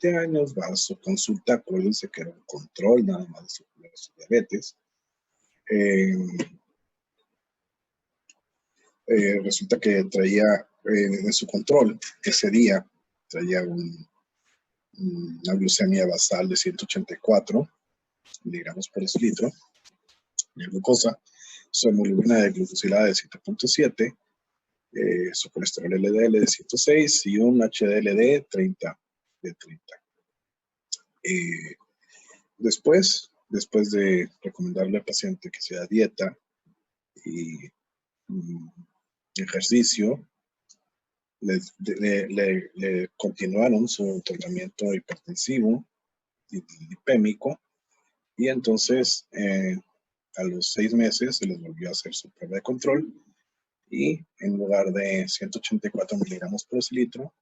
7 años, va a su consulta, acuérdense que era un control nada más de su diabetes. Resulta que traía en su control ese día, traía una glucemia basal de 184 miligramos por decilitro de glucosa, su hemoglobina de glucosilada de 7.7, su colesterol LDL de 106 y un HDL de 30. Después de recomendarle al paciente que sea dieta y ejercicio, le continuaron su tratamiento hipertensivo y lipémico, y entonces a los 6 meses se les volvió a hacer su prueba de control y en lugar de 184 miligramos por decilitro,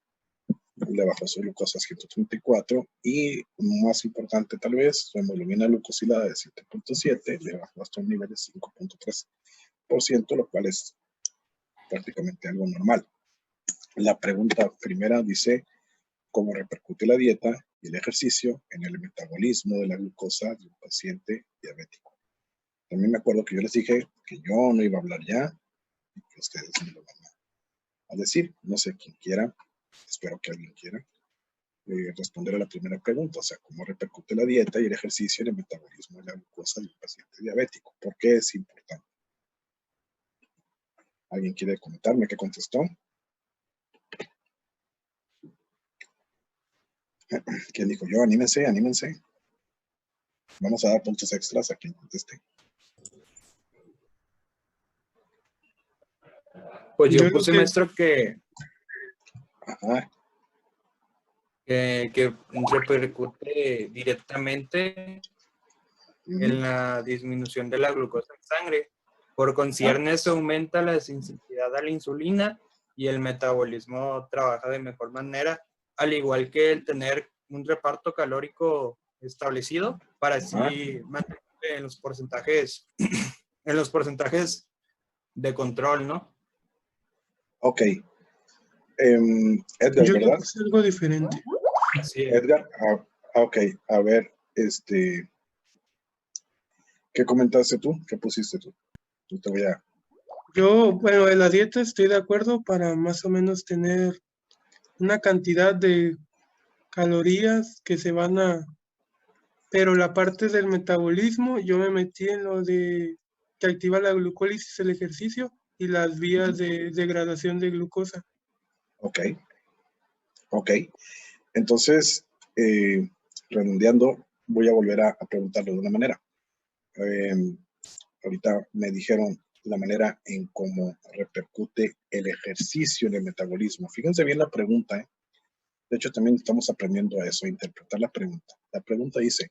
le bajó su glucosa a 134 y, más importante tal vez, su hemoglobina glucosilada de 7.7 le bajó hasta un nivel de 5.3%, lo cual es prácticamente algo normal. La pregunta primera dice, ¿cómo repercute la dieta y el ejercicio en el metabolismo de la glucosa de un paciente diabético? También me acuerdo que yo les dije que yo no iba a hablar ya y que ustedes me lo van a decir. No sé quién quiera, espero que alguien quiera responder a la primera pregunta, o sea, ¿cómo repercute la dieta y el ejercicio en el metabolismo de la glucosa de un paciente diabético? ¿Por qué es importante? ¿Alguien quiere comentarme qué contestó? ¿Quién dijo yo? Anímense, anímense. Vamos a dar puntos extras a quien conteste. Pues yo puse, maestro, que repercute directamente en la disminución de la glucosa en sangre. Por concierne, se aumenta la sensibilidad a la insulina y el metabolismo trabaja de mejor manera, al igual que el tener un reparto calórico establecido para así mantener en los porcentajes de control, ¿no? Ok. Edgar, yo ¿verdad? es algo diferente. Sí. Edgar, ok. A ver, ¿qué comentaste tú? ¿Qué pusiste tú? Yo te voy a... Yo, bueno, en la dieta estoy de acuerdo para más o menos tener una cantidad de calorías que se van a... Pero la parte del metabolismo, yo me metí en lo de que activa la glucólisis, el ejercicio y las vías de degradación de glucosa. Ok. Entonces, redondeando, voy a volver a preguntarlo de una manera. Ahorita me dijeron la manera en cómo repercute el ejercicio en el metabolismo. Fíjense bien la pregunta, ¿eh? De hecho, también estamos aprendiendo a eso, a interpretar la pregunta. La pregunta dice,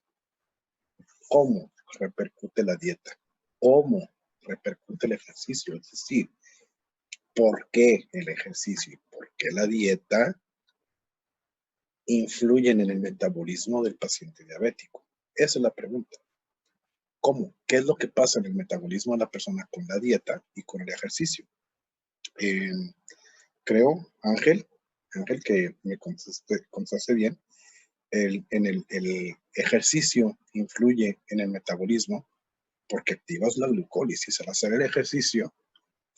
¿cómo repercute la dieta? ¿Cómo repercute el ejercicio? Es decir, ¿por qué el ejercicio? ¿Por qué la dieta influyen en el metabolismo del paciente diabético? Esa es la pregunta. ¿Cómo? ¿Qué es lo que pasa en el metabolismo de la persona con la dieta y con el ejercicio? Creo, Ángel, que me contestaste bien, el ejercicio influye en el metabolismo porque activas la glucólisis. Al hacer el ejercicio,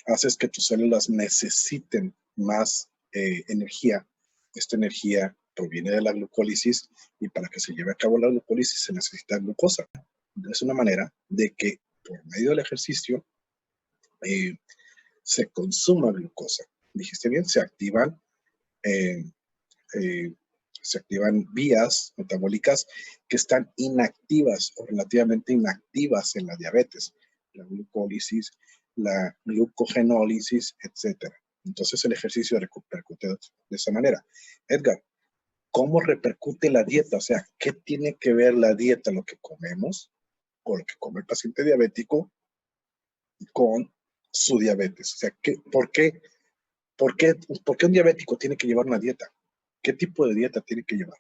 haces que tus células necesiten más energía. Esta energía proviene de la glucólisis y para que se lleve a cabo la glucólisis se necesita glucosa. Es una manera de que por medio del ejercicio se consuma glucosa. Dijiste bien, se activan vías metabólicas que están inactivas o relativamente inactivas en la diabetes, la glucólisis, la glucogenólisis, etc. Entonces el ejercicio repercute de esa manera. Edgar, ¿cómo repercute la dieta? O sea, ¿qué tiene que ver la dieta, lo que comemos, o lo que come el paciente diabético, con su diabetes? O sea, ¿por qué un diabético tiene que llevar una dieta? ¿Qué tipo de dieta tiene que llevar?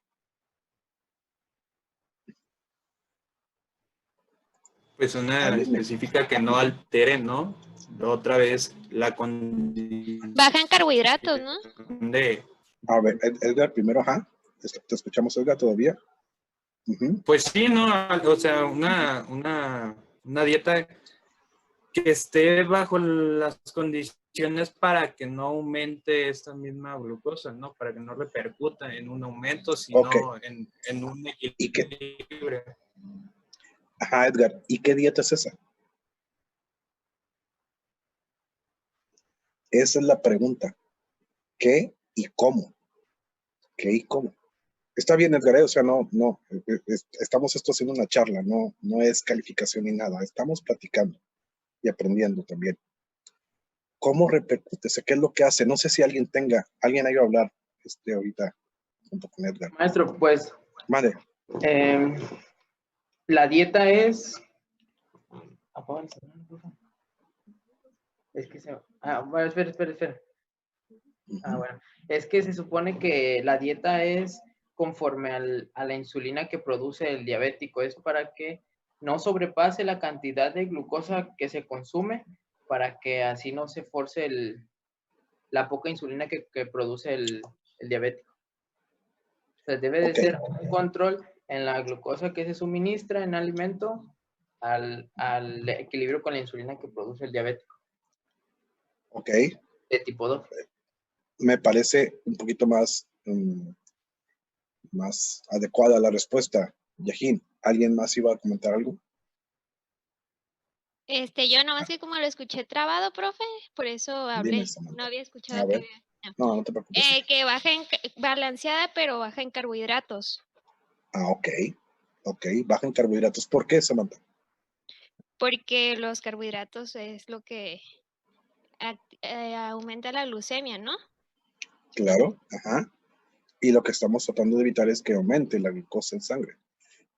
Pues una específica que no altere, ¿no? Otra vez la condición. Baja en carbohidratos, ¿no? A ver, Edgar, primero, ¿Te escuchamos, Edgar, todavía? Pues sí, ¿no? O sea, una dieta que esté bajo las condiciones para que no aumente esta misma glucosa, ¿no? Para que no repercuta en un aumento, sino en un equilibrio. Ajá, Edgar, ¿y qué dieta es esa? Esa es la pregunta. ¿Qué y cómo? ¿Qué y cómo? Está bien, Edgar, o sea, no, estamos haciendo una charla, no es calificación ni nada, estamos platicando y aprendiendo también. ¿Cómo repercute? ¿Qué es lo que hace? No sé si alguien ha ido a hablar ahorita junto con Edgar. Maestro, pues, Vale. La dieta es... Es que se... bueno, espera. Bueno, es que se supone que la dieta es conforme a la insulina que produce el diabético, es para que no sobrepase la cantidad de glucosa que se consume, para que así no se force la poca insulina que produce el diabético. O sea, debe de ser un control en la glucosa que se suministra en alimento al equilibrio con la insulina que produce el diabético. Ok. De tipo 2. Me parece un poquito más adecuada la respuesta. Yajín, ¿alguien más iba a comentar algo? Yo nomás que como lo escuché trabado, profe, por eso hablé. Dime, no había escuchado a ver. No te preocupes. Que baja balanceada, pero baja en carbohidratos. Ok, baja en carbohidratos. ¿Por qué, Samantha? Porque los carbohidratos es lo que aumenta la glucemia, ¿no? Claro, ajá. Y lo que estamos tratando de evitar es que aumente la glucosa en sangre.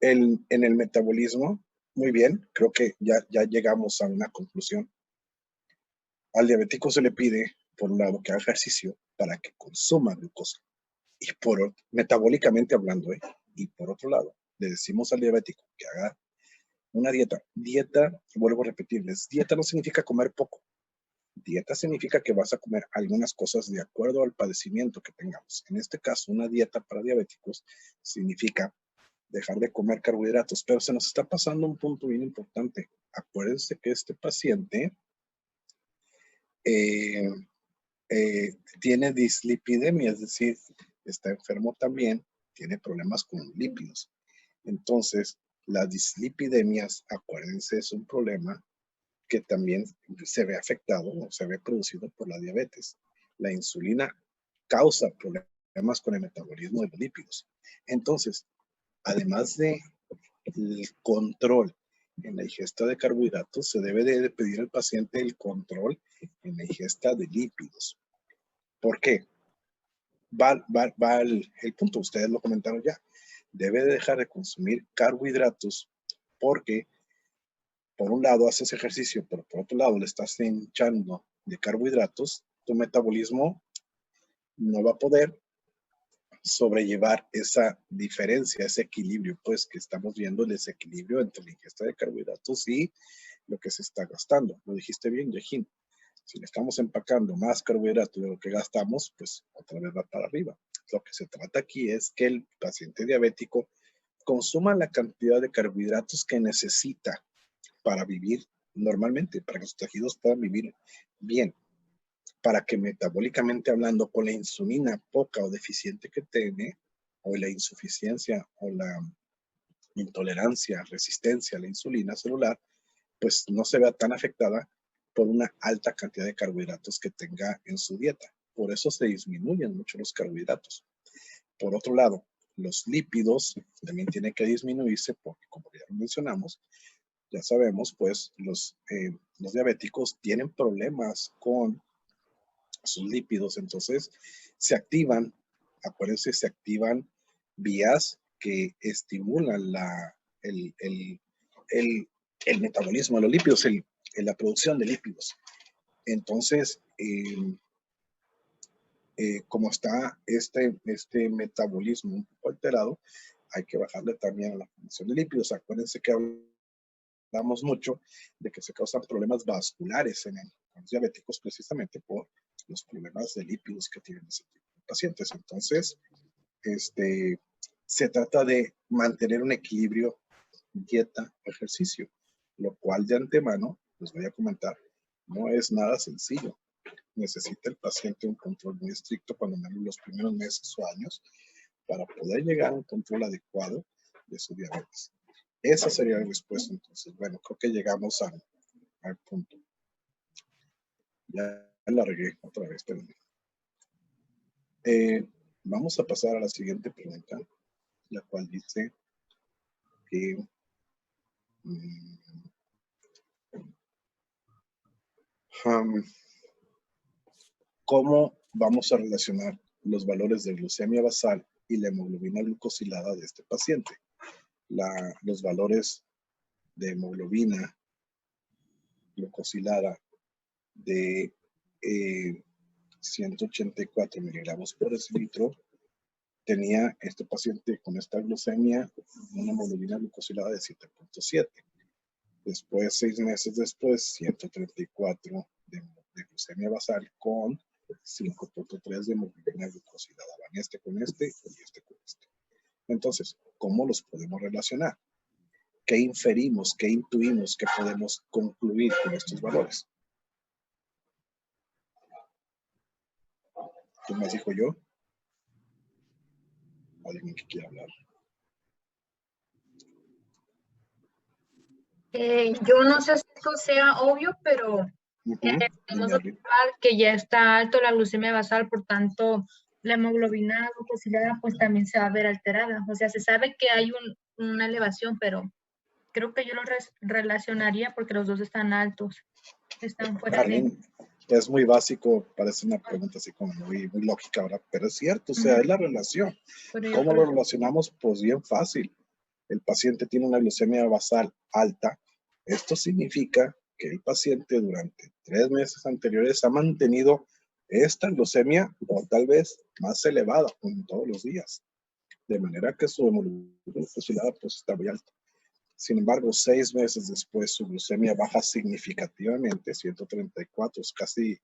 En el metabolismo, muy bien, creo que ya llegamos a una conclusión. Al diabético se le pide, por un lado, que haga ejercicio para que consuma glucosa. Y metabólicamente hablando, y por otro lado, le decimos al diabético que haga una dieta. Dieta, vuelvo a repetirles, dieta no significa comer poco. Dieta significa que vas a comer algunas cosas de acuerdo al padecimiento que tengamos. En este caso, una dieta para diabéticos significa dejar de comer carbohidratos, pero se nos está pasando un punto bien importante. Acuérdense que este paciente tiene dislipidemia, es decir, está enfermo también, tiene problemas con lípidos. Entonces, las dislipidemias, acuérdense, es un problema que también se ve afectado o se ve producido por la diabetes. La insulina causa problemas con el metabolismo de los lípidos. Entonces, además de el control en la ingesta de carbohidratos, se debe de pedir al paciente el control en la ingesta de lípidos. ¿Por qué? Va el punto, ustedes lo comentaron ya. Debe de dejar de consumir carbohidratos porque, por un lado, haces ejercicio, pero por otro lado, le estás hinchando de carbohidratos, tu metabolismo no va a poder sobrellevar esa diferencia, ese equilibrio, pues que estamos viendo, el desequilibrio entre la ingesta de carbohidratos y lo que se está gastando. Lo dijiste bien, Yajín. Si le estamos empacando más carbohidratos de lo que gastamos, pues otra vez va para arriba. Lo que se trata aquí es que el paciente diabético consuma la cantidad de carbohidratos que necesita para vivir normalmente, para que sus tejidos puedan vivir bien, para que metabólicamente hablando, con la insulina poca o deficiente que tiene, o la insuficiencia o la intolerancia, resistencia a la insulina celular, pues no se vea tan afectada por una alta cantidad de carbohidratos que tenga en su dieta. Por eso se disminuyen mucho los carbohidratos. Por otro lado, los lípidos también tienen que disminuirse porque, como ya lo mencionamos, ya sabemos, pues los diabéticos tienen problemas con sus lípidos, entonces se activan, acuérdense, se activan vías que estimulan el metabolismo de los lípidos, la producción de lípidos. Entonces, como está este metabolismo un poco alterado, hay que bajarle también a la formación de lípidos. Acuérdense que hablamos mucho de que se causan problemas vasculares en los diabéticos precisamente por los problemas de lípidos que tienen ese tipo de pacientes. Entonces, se trata de mantener un equilibrio dieta-ejercicio, lo cual de antemano, les voy a comentar, no es nada sencillo. Necesita el paciente un control muy estricto cuando menos los primeros meses o años para poder llegar a un control adecuado de su diabetes. Esa sería la respuesta. Entonces, bueno, creo que llegamos al punto. Ya la regué otra vez, pero vamos a pasar a la siguiente pregunta, la cual dice que ¿cómo vamos a relacionar los valores de glucemia basal y la hemoglobina glucosilada de este paciente? Los valores de hemoglobina glucosilada de 184 miligramos por decilitro, tenía este paciente con esta glucemia una hemoglobina glucosilada de 7.7. Después, 6 meses después, 134 de glucemia basal con 5.3 de hemoglobina glucosilada. Van este con este y este con este. Entonces, ¿cómo los podemos relacionar? ¿Qué inferimos, qué intuimos, qué podemos concluir con estos valores? ¿Quién más dijo yo? ¿Alguien que quiera hablar? Yo no sé si esto sea obvio, pero podemos observar que ya está alto la glucemia basal, por tanto, la hemoglobina glucosilada pues también se va a ver alterada. O sea, se sabe que hay una elevación, pero creo que yo lo relacionaría porque los dos están altos, están fuera de... Es muy básico, parece una pregunta así como muy lógica, ¿verdad? Pero es cierto, o sea, es la relación. ¿Cómo lo relacionamos? Pues bien fácil. El paciente tiene una glucemia basal alta. Esto significa que el paciente durante 3 meses anteriores ha mantenido esta glucemia o tal vez más elevada como todos los días. De manera que su hemoglobina glucosilada pues está muy alta. Sin embargo, 6 meses después su glucemia baja significativamente, 134, casi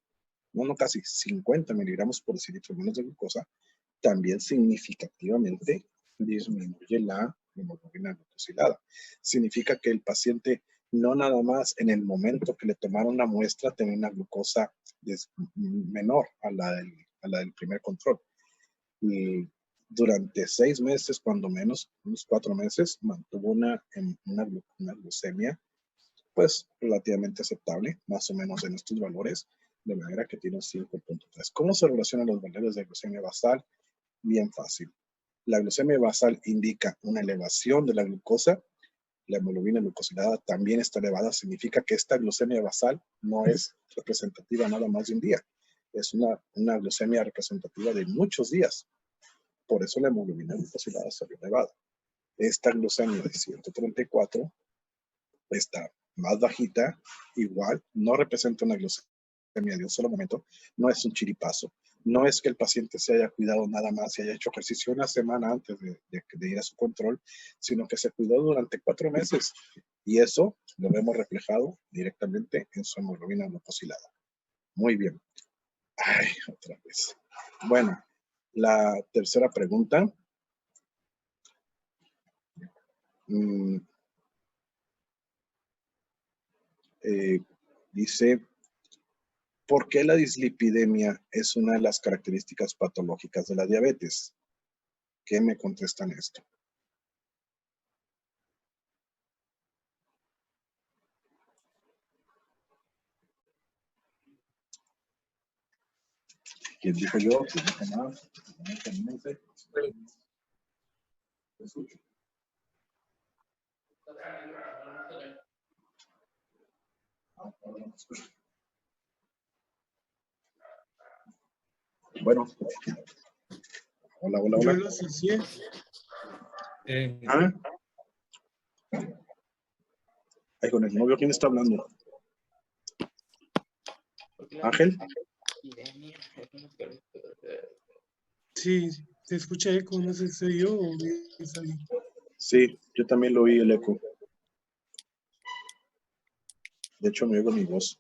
50 miligramos por decilitro menos de glucosa, también significativamente disminuye la hemoglobina glucosilada. Significa que el paciente no nada más en el momento que le tomaron la muestra tenía una glucosa menor a la del primer control. Y durante 6 meses, cuando menos, unos 4 meses, mantuvo una glucemia pues relativamente aceptable, más o menos en estos valores, de manera que tiene un 5.3. ¿Cómo se relacionan los valores de glucemia basal? Bien fácil. La glucemia basal indica una elevación de la glucosa. La hemoglobina glucosilada también está elevada. Significa que esta glucemia basal no es representativa nada más de un día. Es una glucemia representativa de muchos días. Por eso la hemoglobina glucosilada salió elevada. Esta glucemia de 134 está más bajita, igual, no representa una glucemia de un solo momento, no es un chiripazo. No es que el paciente se haya cuidado nada más y haya hecho ejercicio una semana antes de ir a su control, sino que se cuidó durante 4 meses. Y eso lo vemos reflejado directamente en su hemoglobina glucosilada. Muy bien. Ay, otra vez. Bueno, la tercera pregunta. Dice, ¿por qué la dislipidemia es una de las características patológicas de la diabetes? ¿Qué me contestan esto? ¿Quién dijo yo? ¿Quién dijo más? ¿Te escucho? Bueno. Hola, hola, hola. Yo lo asocié. ¿Ah? Ay, con el novio, ¿quién está hablando? ¿Ángel? Sí, se escucha eco, no sé si soy yo o es alguien. Sí, yo también lo oí el eco. De hecho, me oigo mi voz.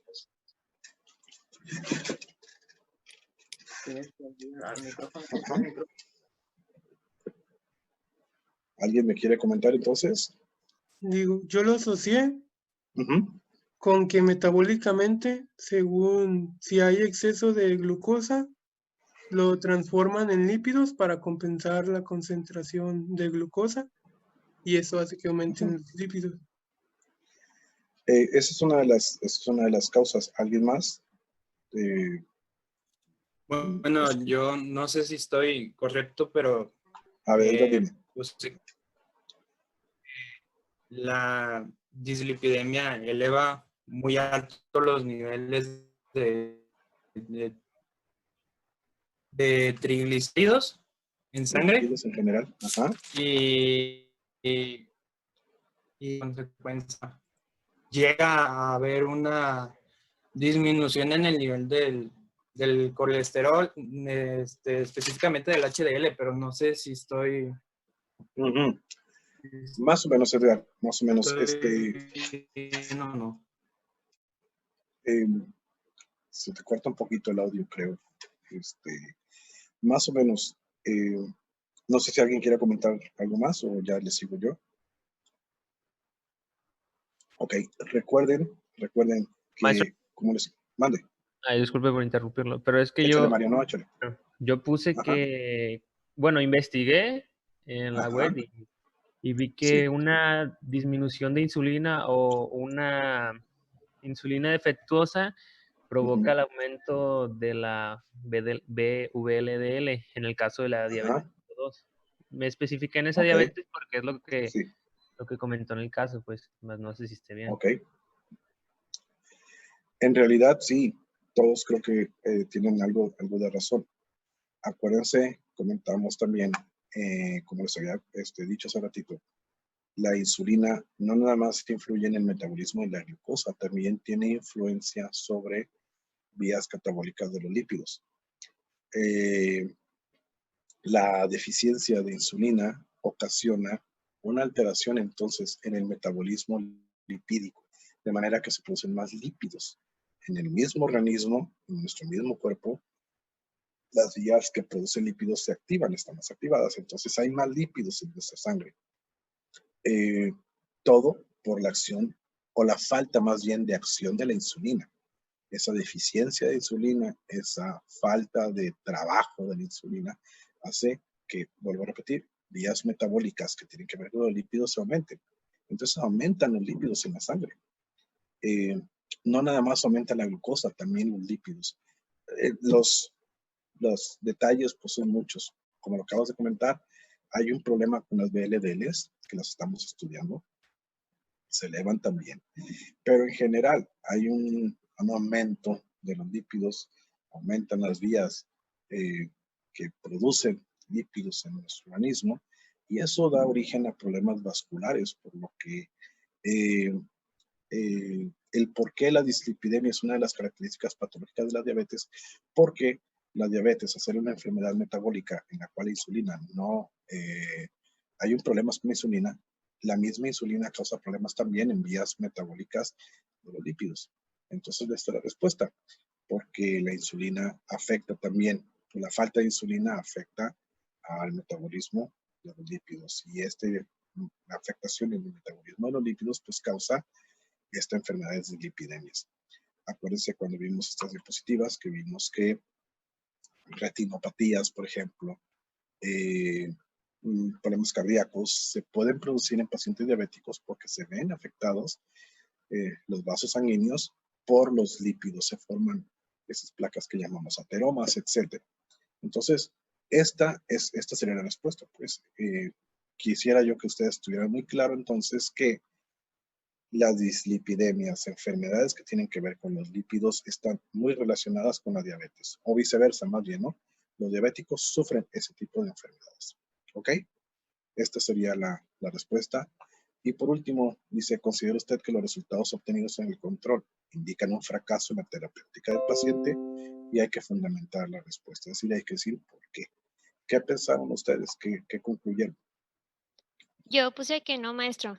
¿Alguien me quiere comentar entonces? Digo, yo lo asocié Ujú. con que metabólicamente, según si hay exceso de glucosa, lo transforman en lípidos para compensar la concentración de glucosa y eso hace que aumenten los lípidos. Esa es una de las causas. ¿Alguien más? Bueno, yo no sé si estoy correcto, pero A ver, Edgar, dime. pues, la dislipidemia eleva muy alto los niveles de triglicéridos en sangre Lípidos en general. Ajá. y en consecuencia llega a haber una disminución en el nivel del colesterol, específicamente del HDL, pero no sé si estoy... Ujú. Más o menos, Edgar. Más o menos. No. Se te corta un poquito el audio, creo. Más o menos. No sé si alguien quiere comentar algo más o ya les sigo yo. Ok, recuerden Maestro. que, como les mande, Ay, disculpe por interrumpirlo, pero es que échale, Mariano, échale. yo puse Ajá. que, bueno, investigué en la Ajá. web y vi que Sí. una disminución de insulina o una insulina defectuosa provoca el aumento de la VLDL en el caso de la diabetes Ajá. tipo 2. Me especifiqué en esa Ok. diabetes porque es Sí. lo que comentó en el caso, pues, más no sé si esté bien. Ok. En realidad, sí, todos creo que tienen algo de razón. Acuérdense, comentamos también, como les había dicho hace ratito, la insulina no nada más influye en el metabolismo de la glucosa, también tiene influencia sobre vías catabólicas de los lípidos. La deficiencia de insulina ocasiona una alteración entonces en el metabolismo lipídico, de manera que se producen más lípidos. En el mismo organismo, en nuestro mismo cuerpo, las vías que producen lípidos se activan, están más activadas, entonces hay más lípidos en nuestra sangre. Todo por la acción o la falta más bien de acción de la insulina. Esa deficiencia de insulina, esa falta de trabajo de la insulina, hace que, vuelvo a repetir, vías metabólicas que tienen que ver con los lípidos se aumenten. Entonces aumentan los lípidos en la sangre. No nada más aumenta la glucosa, también los lípidos. Los detalles pues son muchos. Como lo acabas de comentar, hay un problema con las VLDLs, que las estamos estudiando. Se elevan también. Pero en general hay un aumento de los lípidos, aumentan las vías que producen lípidos en nuestro organismo y eso da origen a problemas vasculares, por lo que el por qué la dislipidemia es una de las características patológicas de la diabetes, porque la diabetes, al ser una enfermedad metabólica en la cual la insulina no, hay un problema con la insulina, la misma insulina causa problemas también en vías metabólicas de los lípidos. Entonces, esta es la respuesta, porque la insulina afecta también, la falta de insulina afecta al metabolismo de los lípidos y la afectación en el metabolismo de los lípidos pues causa esta enfermedad de dislipidemias. Acuérdense cuando vimos estas diapositivas que vimos que retinopatías, por ejemplo, problemas cardíacos se pueden producir en pacientes diabéticos porque se ven afectados los vasos sanguíneos por los lípidos, se forman esas placas que llamamos ateromas, etc. Entonces, esta sería la respuesta. Pues quisiera yo que ustedes tuvieran muy claro entonces que las dislipidemias, enfermedades que tienen que ver con los lípidos, están muy relacionadas con la diabetes, o viceversa, más bien, ¿no? Los diabéticos sufren ese tipo de enfermedades. ¿Ok? Esta sería la respuesta. Y por último, dice, ¿considera usted que los resultados obtenidos en el control indican un fracaso en la terapéutica del paciente? Y hay que fundamentar la respuesta, es decir, hay que decir por qué. ¿Qué pensaron ustedes? ¿Qué concluyeron? Yo puse que no, maestro,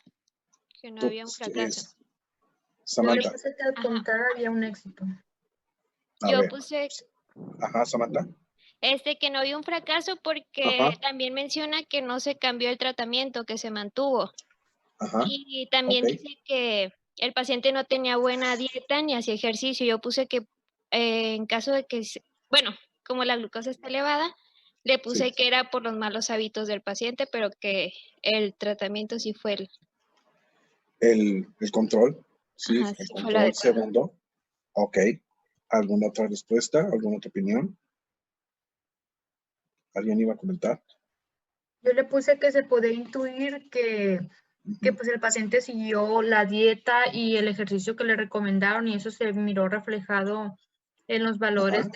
que no había un fracaso. Yo le Samantha, puse que al contrario había un éxito. a Yo ver. puse Ajá, Samantha. Que no había un fracaso porque Ajá. también menciona que no se cambió el tratamiento, que se mantuvo. Ajá. Y también Ok. dice que el paciente no tenía buena dieta ni hacía ejercicio. Yo puse que en caso de que, bueno, como la glucosa está elevada, le puse Sí. que era por los malos hábitos del paciente, pero que el tratamiento sí fue El control. Sí, ajá, el sí fue el control adecuado. segundo. Ok. ¿Alguna otra respuesta? ¿Alguna otra opinión? ¿Alguien iba a comentar? Yo le puse que se puede intuir que Ujú. pues el paciente siguió la dieta y el ejercicio que le recomendaron y eso se miró reflejado en los valores Ajá.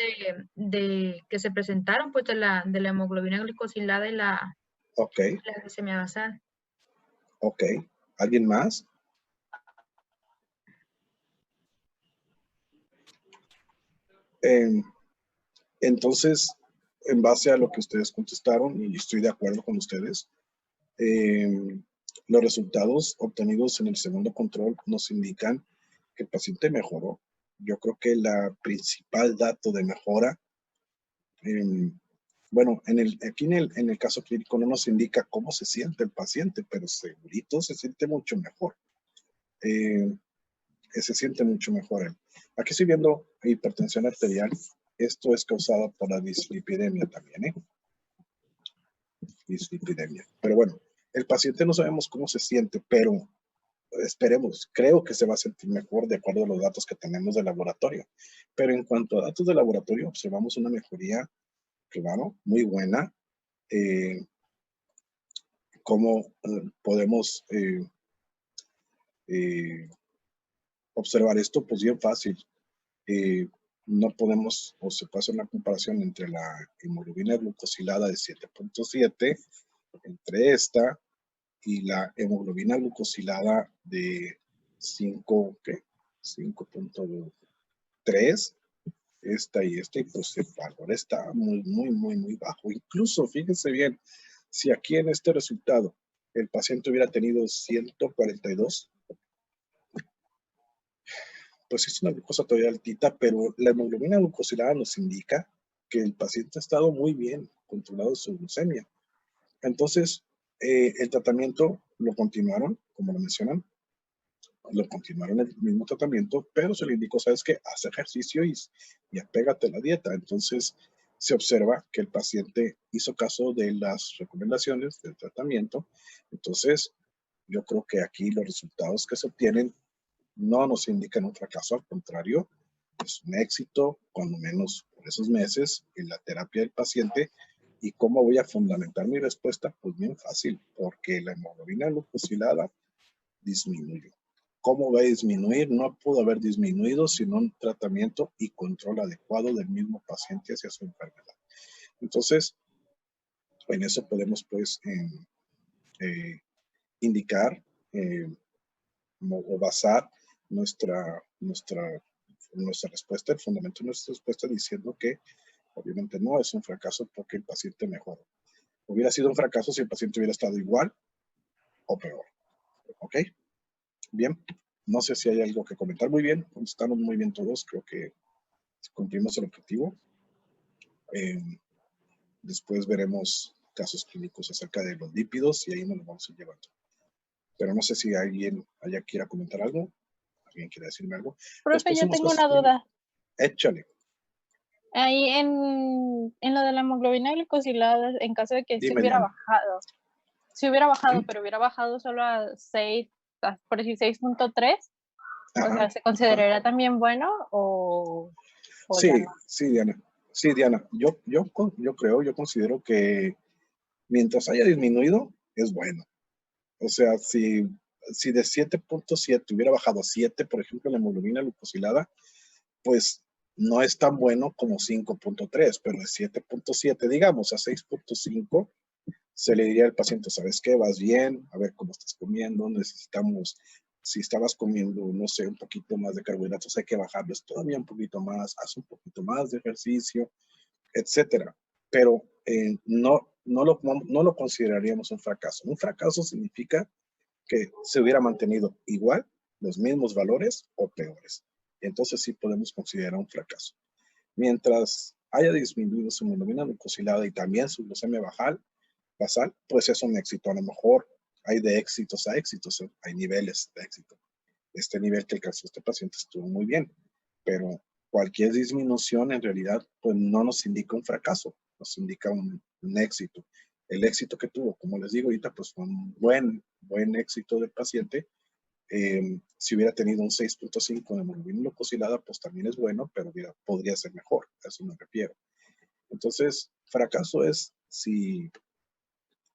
de que se presentaron, pues de la hemoglobina glicosilada y la Ok. glucemia basal. Ok. ¿Alguien más? Entonces, en base a lo que ustedes contestaron, y estoy de acuerdo con ustedes, los resultados obtenidos en el segundo control nos indican que el paciente mejoró. Yo creo que la principal dato de mejora, bueno, aquí en el caso clínico no nos indica cómo se siente el paciente, pero segurito se siente mucho mejor. Se siente mucho mejor él. Aquí estoy viendo hipertensión arterial. Esto es causado por la dislipidemia también, ¿eh? Dislipidemia. Pero bueno, el paciente no sabemos cómo se siente, pero esperemos, creo que se va a sentir mejor de acuerdo a los datos que tenemos del laboratorio. Pero en cuanto a datos de laboratorio, observamos una mejoría, claro, muy buena. ¿Cómo podemos observar esto? Pues bien fácil. No podemos, o se puede hacer una comparación entre la hemoglobina glucosilada de 7.7, entre esta y la hemoglobina glucosilada de 5.3, esta y pues el valor está muy, muy, muy, muy bajo. Incluso, fíjense bien, si aquí en este resultado el paciente hubiera tenido 142, pues es una glucosa todavía altita, pero la hemoglobina glucosilada nos indica que el paciente ha estado muy bien controlado su glucemia. Entonces, el tratamiento lo continuaron, como lo mencionan, lo continuaron el mismo tratamiento, pero se le indicó, ¿sabes qué? Haz ejercicio y apégate a la dieta. Entonces, se observa que el paciente hizo caso de las recomendaciones del tratamiento. Entonces, yo creo que aquí los resultados que se obtienen no nos indican un fracaso, al contrario, es un éxito, cuando menos por esos meses, en la terapia del paciente. ¿Y cómo voy a fundamentar mi respuesta? Pues bien fácil, porque la hemoglobina glucosilada disminuyó. ¿Cómo va a disminuir? No pudo haber disminuido sin un tratamiento y control adecuado del mismo paciente hacia su enfermedad. Entonces, en eso podemos pues indicar o basar nuestra respuesta, el fundamento de nuestra respuesta diciendo que obviamente no es un fracaso porque el paciente mejoró. Hubiera sido un fracaso si el paciente hubiera estado igual o peor. ¿Ok? Bien. No sé si hay algo que comentar. Muy bien. Estamos muy bien todos. Creo que cumplimos el objetivo. Después veremos casos clínicos acerca de los lípidos y ahí nos lo vamos a ir llevando. Pero no sé si alguien allá quiera comentar algo. ¿Alguien quiere decirme algo? Profe, yo tengo una duda. Échale. Ahí en lo de la hemoglobina glicosilada, en caso de que se Dime, hubiera Diana. bajado. Si hubiera bajado, pero hubiera bajado solo a 6, por decir 6.3, o sea, ¿se consideraría también bueno o sí, ya no? sí, Diana. Sí, Diana. Yo considero que mientras haya disminuido, es bueno. O sea, si de 7.7 hubiera bajado a 7, por ejemplo, la hemoglobina glucosilada, pues no es tan bueno como 5.3, pero de 7.7, digamos, a 6.5, se le diría al paciente, ¿sabes qué? Vas bien, a ver cómo estás comiendo, necesitamos, si estabas comiendo, no sé, un poquito más de carbohidratos, hay que bajarlos todavía un poquito más, haz un poquito más de ejercicio, etcétera. Pero no lo consideraríamos un fracaso. Un fracaso significa que se hubiera mantenido igual, los mismos valores o peores. Entonces sí podemos considerar un fracaso. Mientras haya disminuido su hemoglobina glucosilada y también su glucemia basal, pues es un éxito. A lo mejor hay de éxitos a éxitos, hay niveles de éxito. Este nivel que alcanzó este paciente estuvo muy bien, pero cualquier disminución en realidad pues no nos indica un fracaso, nos indica un éxito. El éxito que tuvo, como les digo ahorita, pues fue un buen éxito del paciente. Si hubiera tenido un 6.5 de hemoglobina glucosilada, pues también es bueno, pero podría ser mejor, a eso me refiero. Entonces, fracaso es si,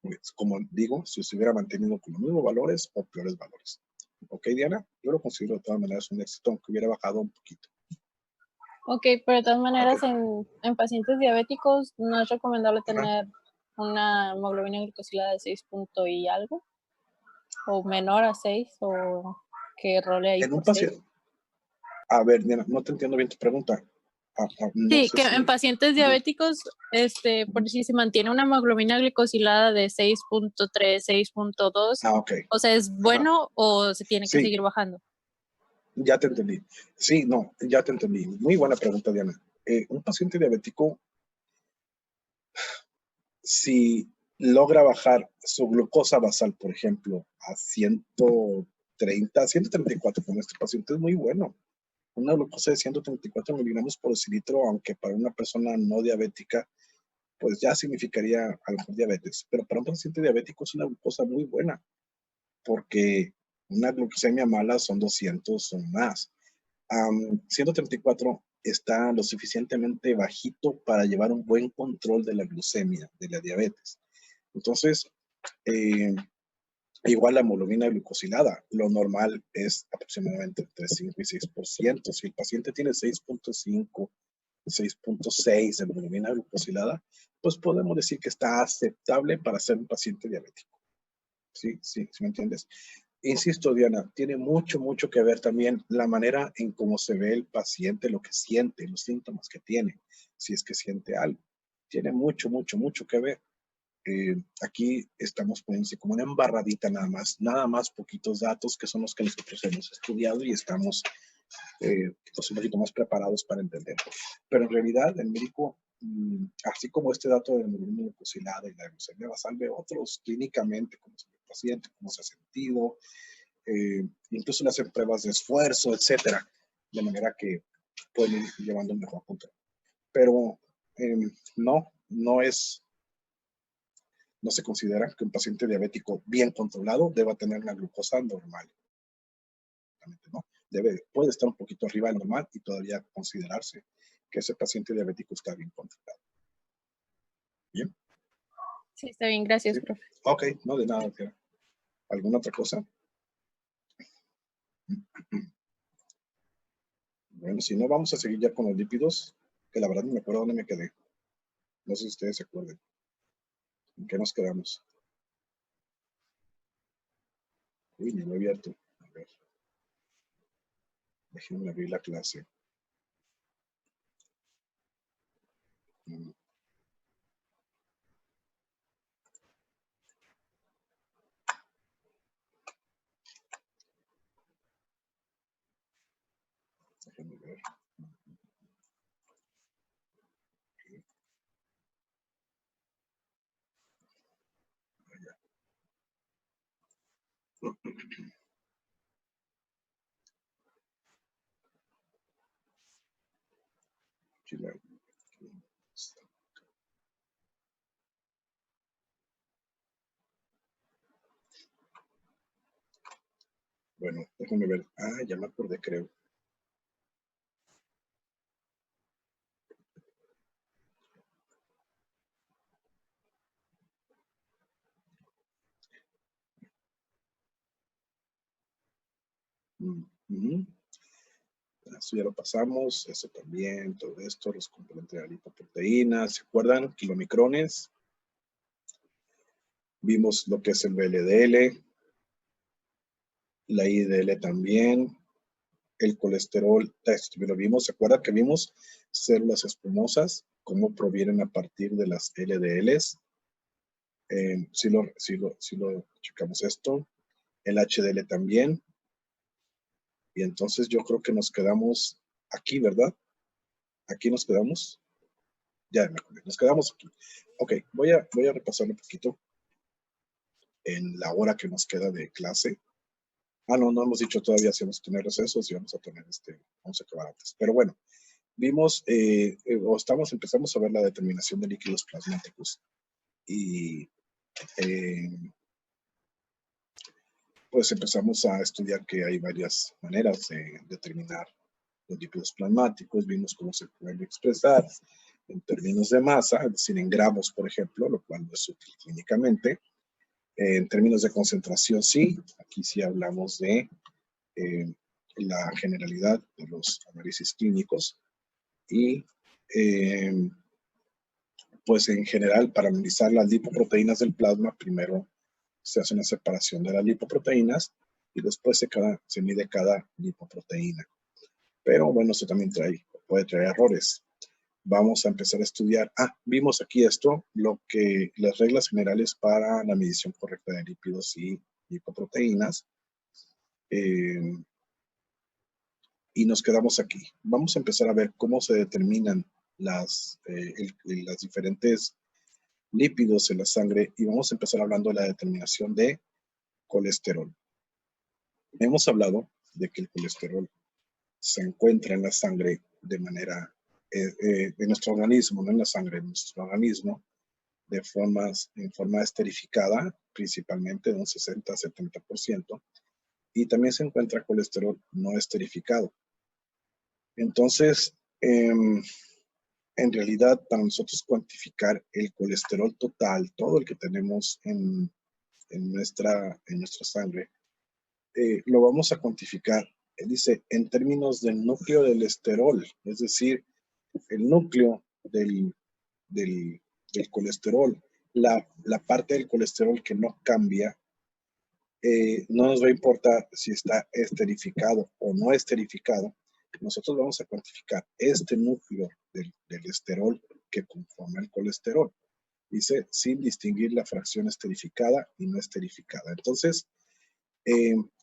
pues, como digo, si se hubiera mantenido con los mismos valores o peores valores. ¿Ok, Diana? Yo lo considero de todas maneras un éxito, aunque hubiera bajado un poquito. Ok, pero de todas maneras en pacientes diabéticos no es recomendable tener una hemoglobina glicosilada de 6 punto y algo, o menor a 6, o que role ahí En un por paciente. 6. A ver, Diana, no te entiendo bien tu pregunta. No Sí, sé que si- en pacientes diabéticos, por si se mantiene una hemoglobina glicosilada de 6.3, 6.2, ok. o sea, ¿es bueno o se tiene que Sí. seguir bajando? Ya te entendí. Sí, no, ya te entendí. Muy buena pregunta, Diana. Un paciente diabético, si logra bajar su glucosa basal, por ejemplo, a 130, 134, como este paciente, es muy bueno. Una glucosa de 134 miligramos por decilitro, aunque para una persona no diabética, pues ya significaría a lo mejor diabetes. Pero para un paciente diabético es una glucosa muy buena, porque una glucosemia mala son 200 o más. 134 está lo suficientemente bajito para llevar un buen control de la glucemia, de la diabetes. Entonces, igual la hemoglobina glucosilada, lo normal es aproximadamente entre 5 y 6%. Si el paciente tiene 6.5, 6.6 de hemoglobina glucosilada, pues podemos decir que está aceptable para ser un paciente diabético. ¿Sí me entiendes? Insisto, Diana, tiene mucho que ver también la manera en cómo se ve el paciente, lo que siente, los síntomas que tiene, si es que siente algo. Tiene mucho que ver. Aquí estamos poniéndose como una embarradita nada más poquitos datos que son los que nosotros hemos estudiado y estamos pues un poquito más preparados para entender. Pero en realidad el médico, así como este dato de la hemoglobina glucosilada y la glucemia basal, ve otros clínicamente, como se ve el paciente, cómo se ha sentido, incluso le hacen pruebas de esfuerzo, etcétera, de manera que pueden ir llevando un mejor control. Pero no se considera que un paciente diabético bien controlado deba tener una glucosa normal. ¿No? Puede estar un poquito arriba del normal y todavía considerarse que ese paciente diabético está bien controlado. ¿Bien? Sí, está bien, gracias, ¿Sí? profe. Ok, no de nada. ¿Alguna otra cosa? Bueno, si no, vamos a seguir ya con los lípidos, que la verdad no me acuerdo dónde me quedé. No sé si ustedes se acuerdan. ¿En qué nos quedamos? Uy, ni lo he abierto. A ver. Déjenme abrir la clase. Déjenme ver. Bueno, déjenme ver. Ya me acordé, creo. Eso ya lo pasamos, eso también, todo esto, los componentes de la lipoproteína. ¿Se acuerdan? Kilomicrones. Vimos lo que es el VLDL, la IDL también, el colesterol, lo vimos. ¿Se acuerdan que vimos células espumosas? ¿Cómo provienen a partir de las LDLs? Si lo checamos esto. El HDL también. Y entonces yo creo que nos quedamos aquí, ¿verdad? Aquí nos quedamos. Ya me acordé, nos quedamos aquí. Ok, voy a repasar un poquito en la hora que nos queda de clase. Ah, no hemos dicho todavía si vamos a tener recesos, si vamos a tener vamos a acabar antes. Pero bueno, vimos, empezamos a ver la determinación de líquidos plasmáticos. Y pues empezamos a estudiar que hay varias maneras de determinar los lípidos plasmáticos. Vimos cómo se pueden expresar en términos de masa, es decir, en gramos, por ejemplo, lo cual no es útil clínicamente. En términos de concentración, sí. Aquí sí hablamos de la generalidad de los análisis clínicos. Y pues en general, para analizar las lipoproteínas del plasma, primero se hace una separación de las lipoproteínas y después se mide cada lipoproteína. Pero bueno, eso también puede traer errores. Vamos a empezar a estudiar. Vimos aquí las reglas generales para la medición correcta de lípidos y lipoproteínas. Y nos quedamos aquí. Vamos a empezar a ver cómo se determinan las diferentes lípidos en la sangre y vamos a empezar hablando de la determinación de colesterol. Hemos hablado de que el colesterol se encuentra en la sangre de manera, en nuestro organismo, no en la sangre, en nuestro organismo, en forma esterificada, principalmente de un 60-70%, y también se encuentra colesterol no esterificado. Entonces, en realidad, para nosotros cuantificar el colesterol total, todo el que tenemos en nuestra sangre, lo vamos a cuantificar. Él dice, en términos del núcleo del esterol, es decir, el núcleo del colesterol, la parte del colesterol que no cambia, no nos va a importar si está esterificado o no esterificado. Nosotros vamos a cuantificar este núcleo del esterol que conforma el colesterol. Dice, sin distinguir la fracción esterificada y no esterificada. Entonces,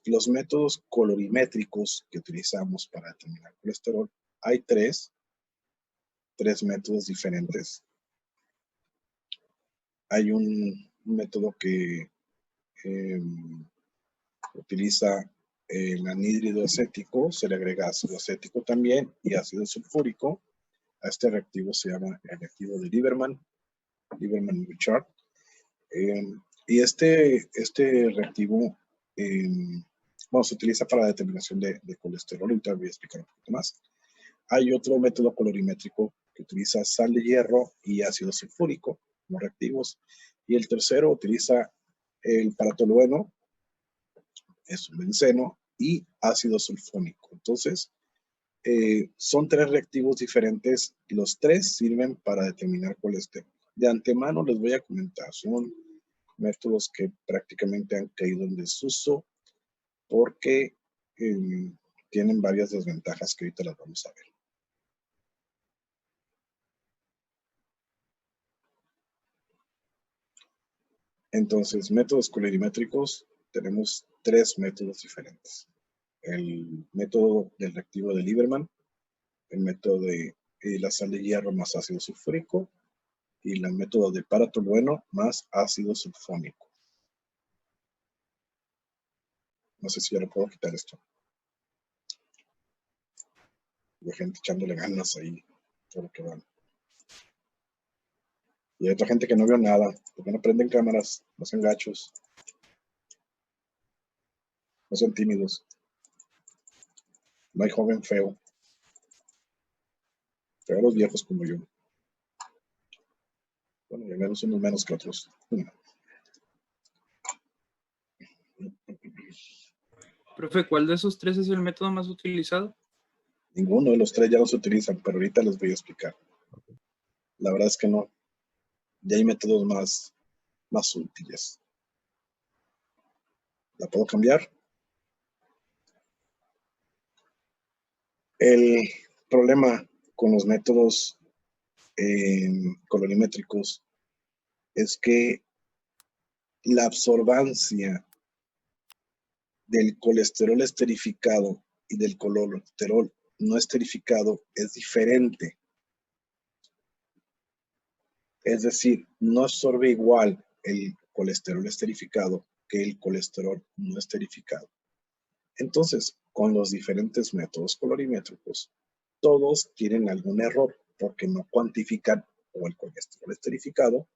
los métodos colorimétricos que utilizamos para determinar el colesterol, hay tres métodos diferentes. Hay un método que utiliza el anhídrido acético, se le agrega ácido acético también y ácido sulfúrico. A este reactivo se llama el reactivo de Lieberman-Bouchard. Y este reactivo se utiliza para la determinación de colesterol. Ahorita voy a explicar un poquito más. Hay otro método colorimétrico que utiliza sal de hierro y ácido sulfúrico como reactivos. Y el tercero utiliza el paratolueno, es un benceno, y ácido sulfónico. Entonces, son tres reactivos diferentes. Los tres sirven para determinar colesterol. De antemano les voy a comentar, son métodos que prácticamente han caído en desuso porque tienen varias desventajas que ahorita las vamos a ver. Entonces, métodos colorimétricos, tenemos tres métodos diferentes. El método del reactivo de Lieberman, el método de la sal de hierro más ácido sulfúrico y el método de paratolueno más ácido sulfónico. No sé si ya lo puedo quitar esto. Hay gente echándole ganas ahí, todo lo que van. Y hay otra gente que no vio nada, porque no prenden cámaras, no sean gachos, no sean tímidos. No hay joven feo. Feo los viejos como yo. Bueno, y al menos unos menos que otros. Profe, ¿cuál de esos tres es el método más utilizado? Ninguno de los tres ya los utilizan, pero ahorita les voy a explicar. La verdad es que no. Ya hay métodos más útiles. ¿La puedo cambiar? El problema con los métodos colorimétricos es que la absorbancia del colesterol esterificado y del colesterol no esterificado es diferente. Es decir, no absorbe igual el colesterol esterificado que el colesterol no esterificado. Entonces, con los diferentes métodos colorimétricos, todos tienen algún error porque no cuantifican o el colesterol esterificado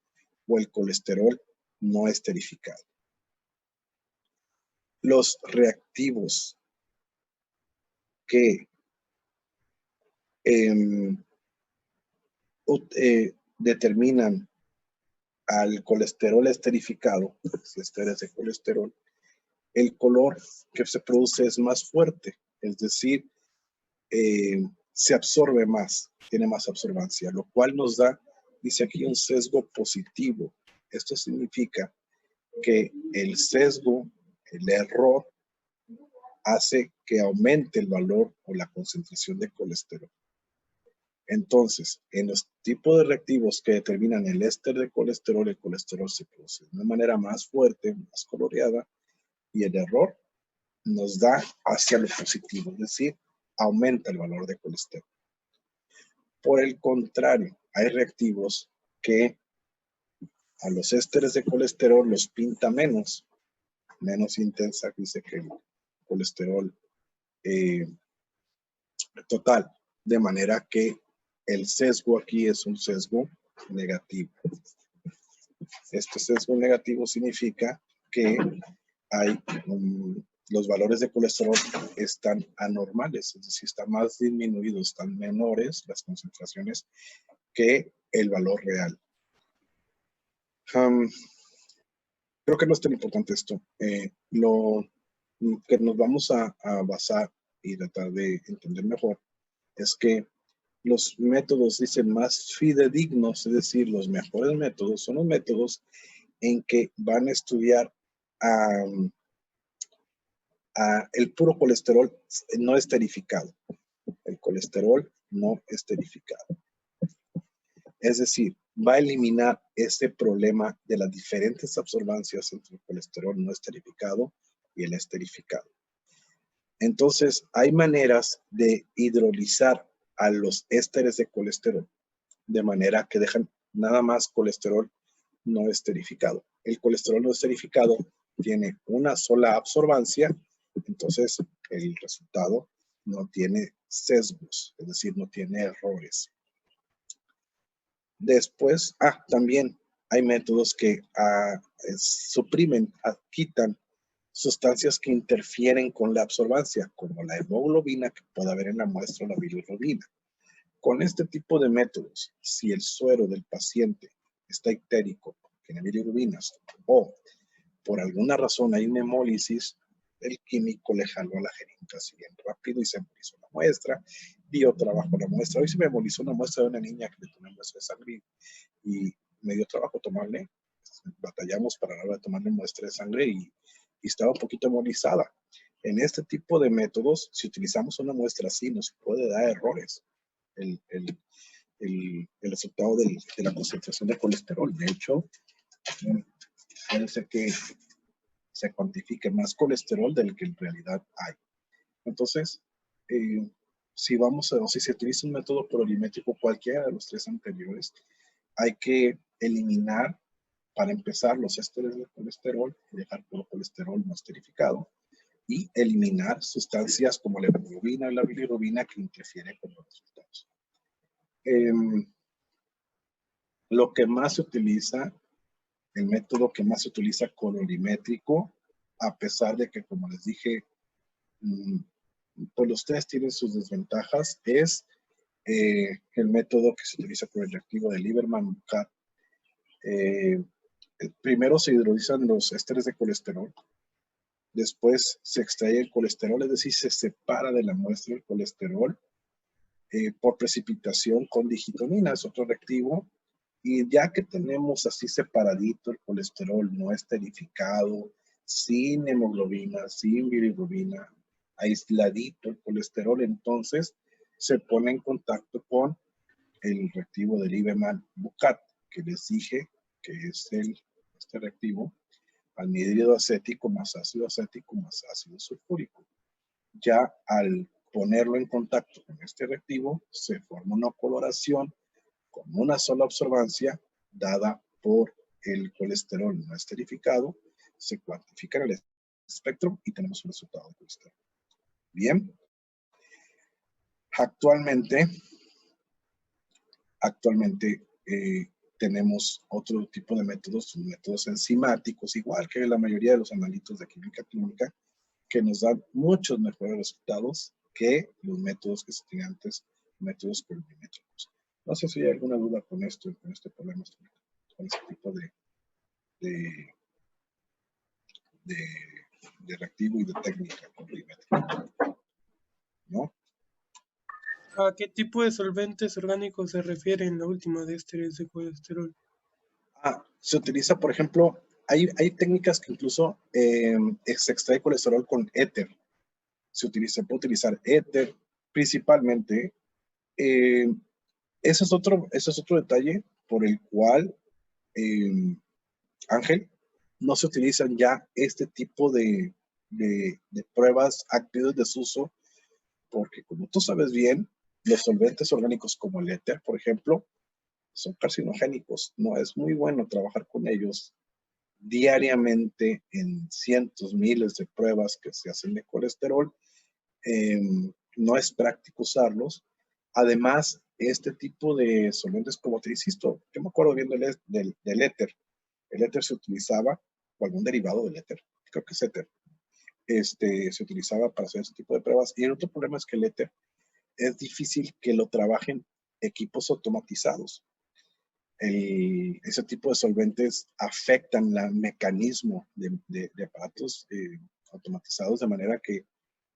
o el colesterol no esterificado. Los reactivos que determinan al colesterol esterificado, si esteres de colesterol, el color que se produce es más fuerte, es decir, se absorbe más, tiene más absorbancia, lo cual nos da, dice aquí, un sesgo positivo. Esto significa que el sesgo, el error, hace que aumente el valor o la concentración de colesterol. Entonces, en los tipos de reactivos que determinan el éster de colesterol, el colesterol se produce de una manera más fuerte, más coloreada, y el error nos da hacia lo positivo, es decir, aumenta el valor de colesterol. Por el contrario, hay reactivos que a los ésteres de colesterol los pinta menos intensa, dice que el colesterol total, de manera que el sesgo aquí es un sesgo negativo. Este sesgo negativo significa que hay los valores de colesterol están anormales, es decir, están más disminuidos, están menores las concentraciones que el valor real. Creo que no es tan importante esto. Lo que nos vamos a basar y tratar de entender mejor es que los métodos, dicen, más fidedignos, es decir, los mejores métodos, son los métodos en que van a estudiar el puro colesterol no esterificado. El colesterol no esterificado. Es decir, va a eliminar este problema de las diferentes absorbancias entre el colesterol no esterificado y el esterificado. Entonces, hay maneras de hidrolizar a los ésteres de colesterol de manera que dejan nada más colesterol no esterificado. El colesterol no esterificado tiene una sola absorbancia, entonces el resultado no tiene sesgos, es decir, no tiene errores. Después, también hay métodos que suprimen, quitan sustancias que interfieren con la absorbancia, como la hemoglobina que puede haber en la muestra o la bilirrubina. Con este tipo de métodos, si el suero del paciente está ictérico, tiene bilirrubinas, o por alguna razón hay una hemólisis, el químico le jaló a la jeringa así bien rápido y se embolizó la muestra, dio trabajo a la muestra. Hoy se me embolizó una muestra de una niña que le tomé muestra de sangre y me dio trabajo tomarle. Batallamos para la hora de tomarle muestra de sangre y estaba un poquito embolizada. En este tipo de métodos, si utilizamos una muestra así, nos puede dar errores el resultado de la concentración de colesterol. De hecho, puede ser que se cuantifique más colesterol del que en realidad hay. Entonces, si se utiliza un método colorimétrico, cualquiera de los tres anteriores, hay que eliminar, para empezar, los ésteres de colesterol y dejar puro colesterol no esterificado, y eliminar sustancias como la hemoglobina y la bilirrubina que interfieren con los resultados. Lo que más se utiliza, el método que más se utiliza colorimétrico, a pesar de que, como les dije, pues los tres tienen sus desventajas, es el método que se utiliza por el reactivo de Lieberman-Buchat. Primero se hidrolizan los ésteres de colesterol, después se extrae el colesterol, es decir, se separa de la muestra el colesterol por precipitación con digitonina, es otro reactivo. Y ya que tenemos así separadito el colesterol no esterificado, sin hemoglobina, sin bilirrubina, aisladito el colesterol, entonces se pone en contacto con el reactivo de Lieberman-Buchat, que les dije que es este reactivo, anhídrido acético más ácido acético más ácido sulfúrico. Ya al ponerlo en contacto con este reactivo, se forma una coloración con una sola absorbancia dada por el colesterol no esterificado, se cuantifica en el espectro y tenemos un resultado de colesterol. Bien. Actualmente tenemos otro tipo de métodos enzimáticos, igual que la mayoría de los analitos de química clínica, que nos dan muchos mejores resultados que los métodos que se tenían antes, métodos colorimétricos. No sé si hay alguna duda con esto, con este problema, con este tipo de reactivo y de técnica colorimétrica, ¿no? ¿A qué tipo de solventes orgánicos se refiere en la última de ésteres de colesterol? Se utiliza, por ejemplo, hay técnicas que incluso se extrae colesterol con éter. Se puede utilizar éter, principalmente. Ese es otro detalle por el cual, Ángel, no se utilizan ya este tipo de pruebas activas de desuso, porque como tú sabes bien, los solventes orgánicos como el éter, por ejemplo, son carcinogénicos. No es muy bueno trabajar con ellos diariamente en cientos, miles de pruebas que se hacen de colesterol. No es práctico usarlos. Además, este tipo de solventes, como te insisto, yo me acuerdo bien del éter. El éter se utilizaba, o algún derivado del éter, creo que es éter, se utilizaba para hacer ese tipo de pruebas. Y el otro problema es que el éter es difícil que lo trabajen equipos automatizados. Ese tipo de solventes afectan el mecanismo de aparatos automatizados, de manera que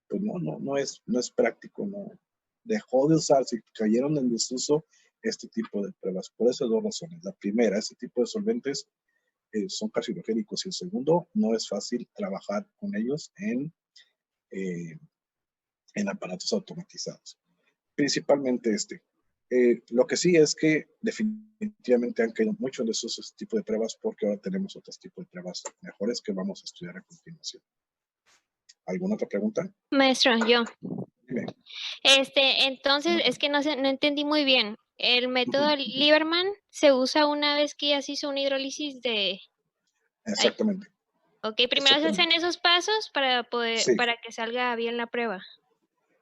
pues no es práctico, no dejó de usarse, cayeron en desuso este tipo de pruebas, por esas dos razones. La primera, este tipo de solventes son carcinogénicos, y el segundo, no es fácil trabajar con ellos en aparatos automatizados. Principalmente lo que sí es que definitivamente han caído mucho en desuso este tipo de pruebas, porque ahora tenemos otros tipos de pruebas mejores que vamos a estudiar a continuación. ¿Alguna otra pregunta? Maestro, yo. Dime. Entonces, es que no entendí muy bien. ¿El método Lieberman se usa una vez que ya se hizo una hidrólisis de...? Exactamente. Ok, primero se hacen esos pasos para que salga bien la prueba.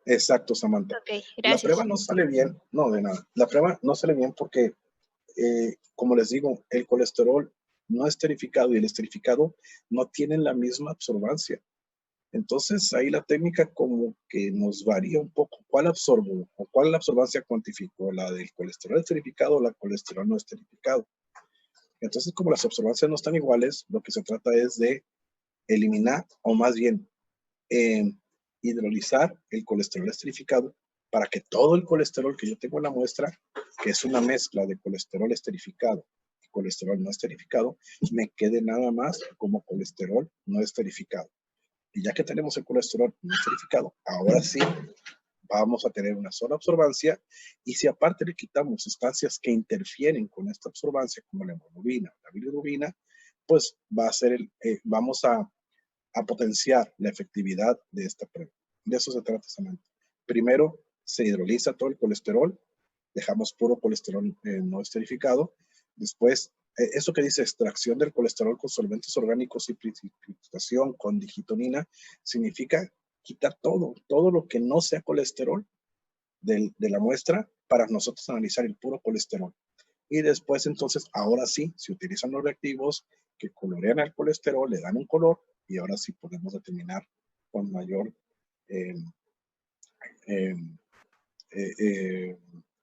Exacto, Samantha. Ok, gracias. La prueba no sale bien, no, de nada. La prueba no sale bien porque, como les digo, el colesterol no esterificado y el esterificado no tienen la misma absorbancia. Entonces, ahí la técnica como que nos varía un poco. ¿Cuál absorbo o cuál la absorbancia cuantificó? ¿La del colesterol esterificado o la colesterol no esterificado? Entonces, como las absorbancias no están iguales, lo que se trata es de eliminar, o más bien hidrolizar el colesterol esterificado para que todo el colesterol que yo tengo en la muestra, que es una mezcla de colesterol esterificado y colesterol no esterificado, me quede nada más como colesterol no esterificado. Y ya que tenemos el colesterol no esterificado, ahora sí vamos a tener una sola absorbancia, y si aparte le quitamos sustancias que interfieren con esta absorbancia, como la hemoglobina, la bilirrubina, pues vamos a potenciar la efectividad de esta prueba. De eso se trata, Samantha. Primero, se hidroliza todo el colesterol, dejamos puro colesterol no esterificado. Después, eso que dice extracción del colesterol con solventes orgánicos y precipitación con digitonina, significa quitar todo lo que no sea colesterol de la muestra para nosotros analizar el puro colesterol. Y después, entonces, ahora sí, se utilizan los reactivos que colorean el colesterol, le dan un color, y ahora sí podemos determinar con mayor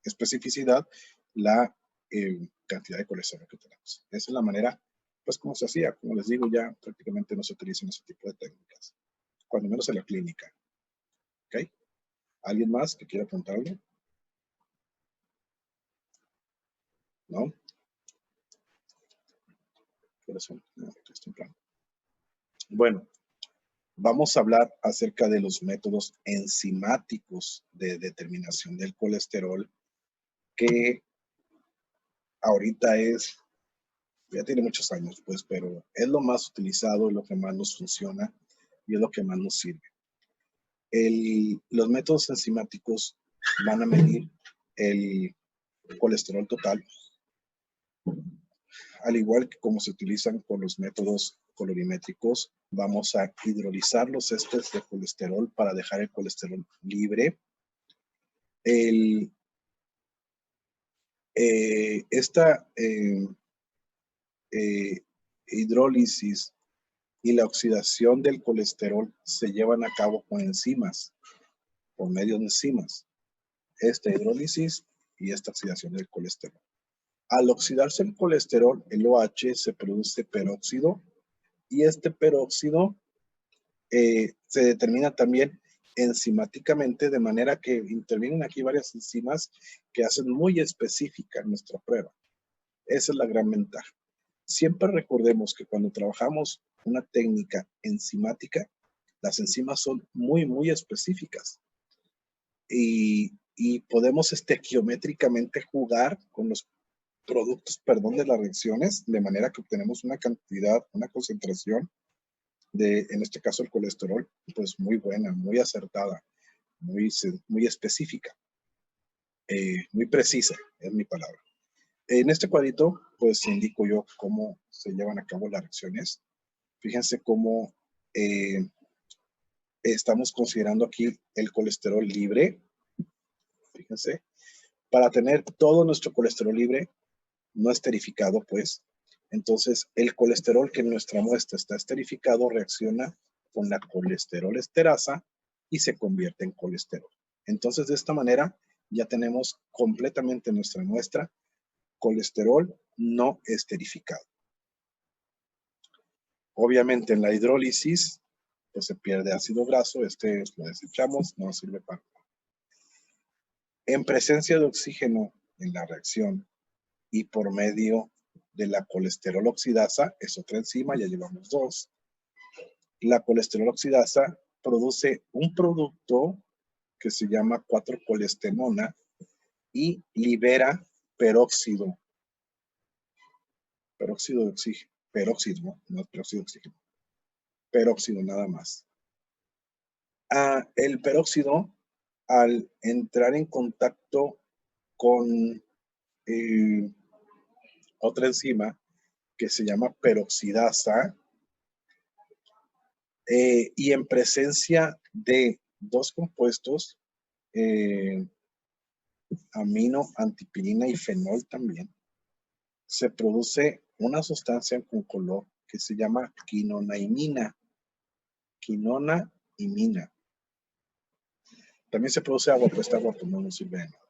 especificidad la cantidad de colesterol que tenemos. Esa es la manera, pues, como se hacía. Como les digo, ya prácticamente no se utilizan ese tipo de técnicas, cuando menos en la clínica. ¿Ok? ¿Alguien más que quiera apuntarle? ¿No? Bueno, vamos a hablar acerca de los métodos enzimáticos de determinación del colesterol, que ahorita ya tiene muchos años, pues, pero es lo más utilizado, es lo que más nos funciona y es lo que más nos sirve. Los métodos enzimáticos van a medir el colesterol total, al igual que como se utilizan con los métodos colorimétricos, vamos a hidrolizar los ésteres de colesterol para dejar el colesterol libre. Esta hidrólisis y la oxidación del colesterol se llevan a cabo con enzimas, por medio de enzimas. Esta hidrólisis y esta oxidación del colesterol. Al oxidarse el colesterol, el OH, se produce peróxido y este peróxido se determina también enzimáticamente, de manera que intervienen aquí varias enzimas que hacen muy específica nuestra prueba. Esa es la gran ventaja. Siempre recordemos que cuando trabajamos una técnica enzimática, las enzimas son muy, muy específicas. Y podemos geométricamente jugar con los productos, de las reacciones, de manera que obtenemos una cantidad, una concentración de, en este caso, el colesterol, pues muy buena, muy acertada, muy específica, muy precisa, es mi palabra. En este cuadrito, pues indico yo cómo se llevan a cabo las reacciones. Fíjense cómo estamos considerando aquí el colesterol libre. Fíjense, para tener todo nuestro colesterol libre, no esterificado, pues, entonces el colesterol que en nuestra muestra está esterificado reacciona con la colesterol esterasa y se convierte en colesterol. Entonces, de esta manera, ya tenemos completamente en nuestra muestra colesterol no esterificado. Obviamente, en la hidrólisis, pues se pierde ácido graso, lo desechamos, no sirve para nada. En presencia de oxígeno en la reacción y por medio de la colesterol oxidasa, es otra enzima, ya llevamos dos. La colesterol oxidasa produce un producto que se llama 4-colestenona y libera peróxido. Peróxido de oxígeno. Peróxido, no peróxido de oxígeno. Peróxido nada más. El peróxido, al entrar en contacto con otra enzima que se llama peroxidasa, y en presencia de dos compuestos, amino, antipirina y fenol también, se produce una sustancia con color que se llama quinonaimina. Quinonaimina. También se produce agua, pero esta agua pues no nos sirve de nada.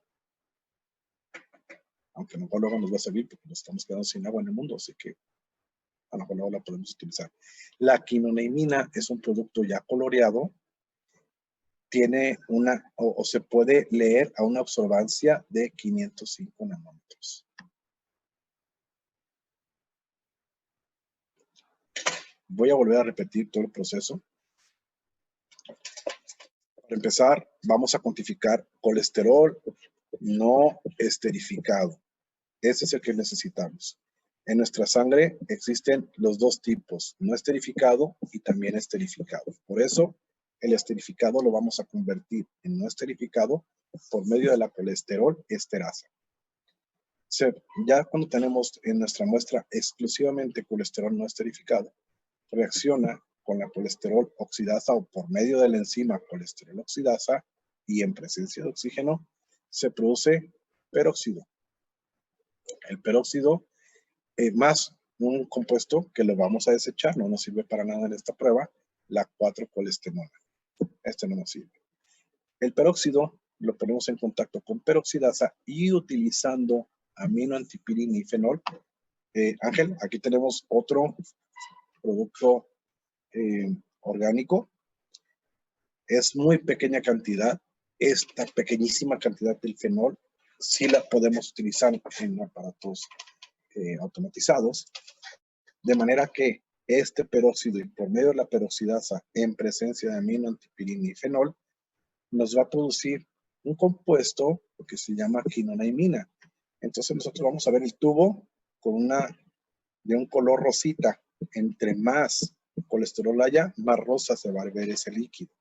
Aunque a lo mejor luego nos va a servir porque nos estamos quedando sin agua en el mundo, así que a lo mejor luego la podemos utilizar. La quinonaimina es un producto ya coloreado, tiene o se puede leer a una absorbancia de 505 nanómetros. Voy a volver a repetir todo el proceso. Para empezar, vamos a cuantificar colesterol no esterificado. Ese es el que necesitamos. En nuestra sangre existen los dos tipos, no esterificado y también esterificado. Por eso, el esterificado lo vamos a convertir en no esterificado por medio de la colesterol esterasa. Ya cuando tenemos en nuestra muestra exclusivamente colesterol no esterificado, reacciona con la colesterol oxidasa o por medio de la enzima colesterol oxidasa y en presencia de oxígeno se produce peróxido. El peróxido más un compuesto que lo vamos a desechar, no nos sirve para nada en esta prueba, la 4-colestenona. Este no nos sirve. El peróxido lo ponemos en contacto con peroxidasa y utilizando amino, antipirina y fenol. Ángel, aquí tenemos otro producto orgánico. Es muy pequeña cantidad. Esta pequeñísima cantidad del fenol sí la podemos utilizar en aparatos automatizados, de manera que este peróxido y por medio de la peroxidasa en presencia de amino, antipirina y fenol nos va a producir un compuesto que se llama quinonaimina. Entonces nosotros vamos a ver el tubo con de un color rosita. Entre más colesterol haya, más rosa se va a ver ese líquido.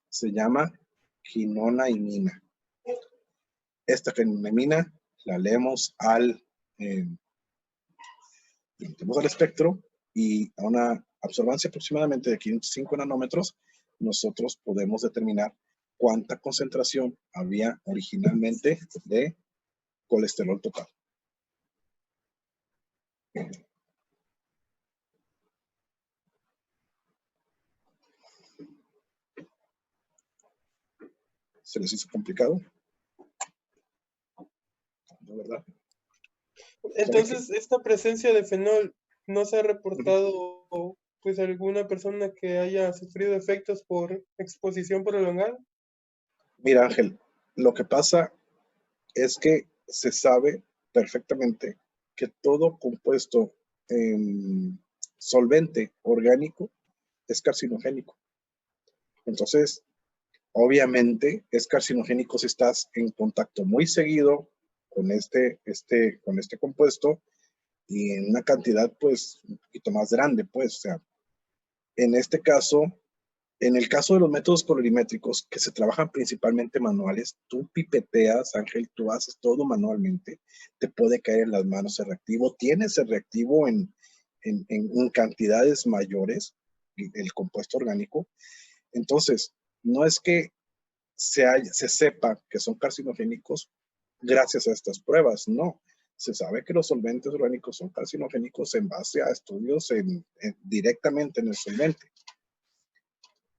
Se llama quinonaimina. Esta quinonaimina la leemos al lo metemos al espectro y a una absorbancia aproximadamente de 5 nanómetros, nosotros podemos determinar cuánta concentración había originalmente de colesterol total. ¿Se les hizo complicado? ¿No, verdad? Entonces, esta presencia de fenol no se ha reportado, pues, alguna persona que haya sufrido efectos por exposición prolongada. Mira, Ángel, lo que pasa es que se sabe perfectamente que todo compuesto solvente orgánico es carcinogénico. Entonces, obviamente es carcinogénico si estás en contacto muy seguido con este compuesto y en una cantidad pues un poquito más grande, pues, o sea, en este caso, en el caso de los métodos colorimétricos que se trabajan principalmente manuales, tú pipeteas, Ángel, tú haces todo manualmente, te puede caer en las manos el reactivo, tienes el reactivo en cantidades mayores, el compuesto orgánico. Entonces, no es que se sepa que son carcinogénicos gracias a estas pruebas, no. Se sabe que los solventes orgánicos son carcinogénicos en base a estudios directamente en el solvente.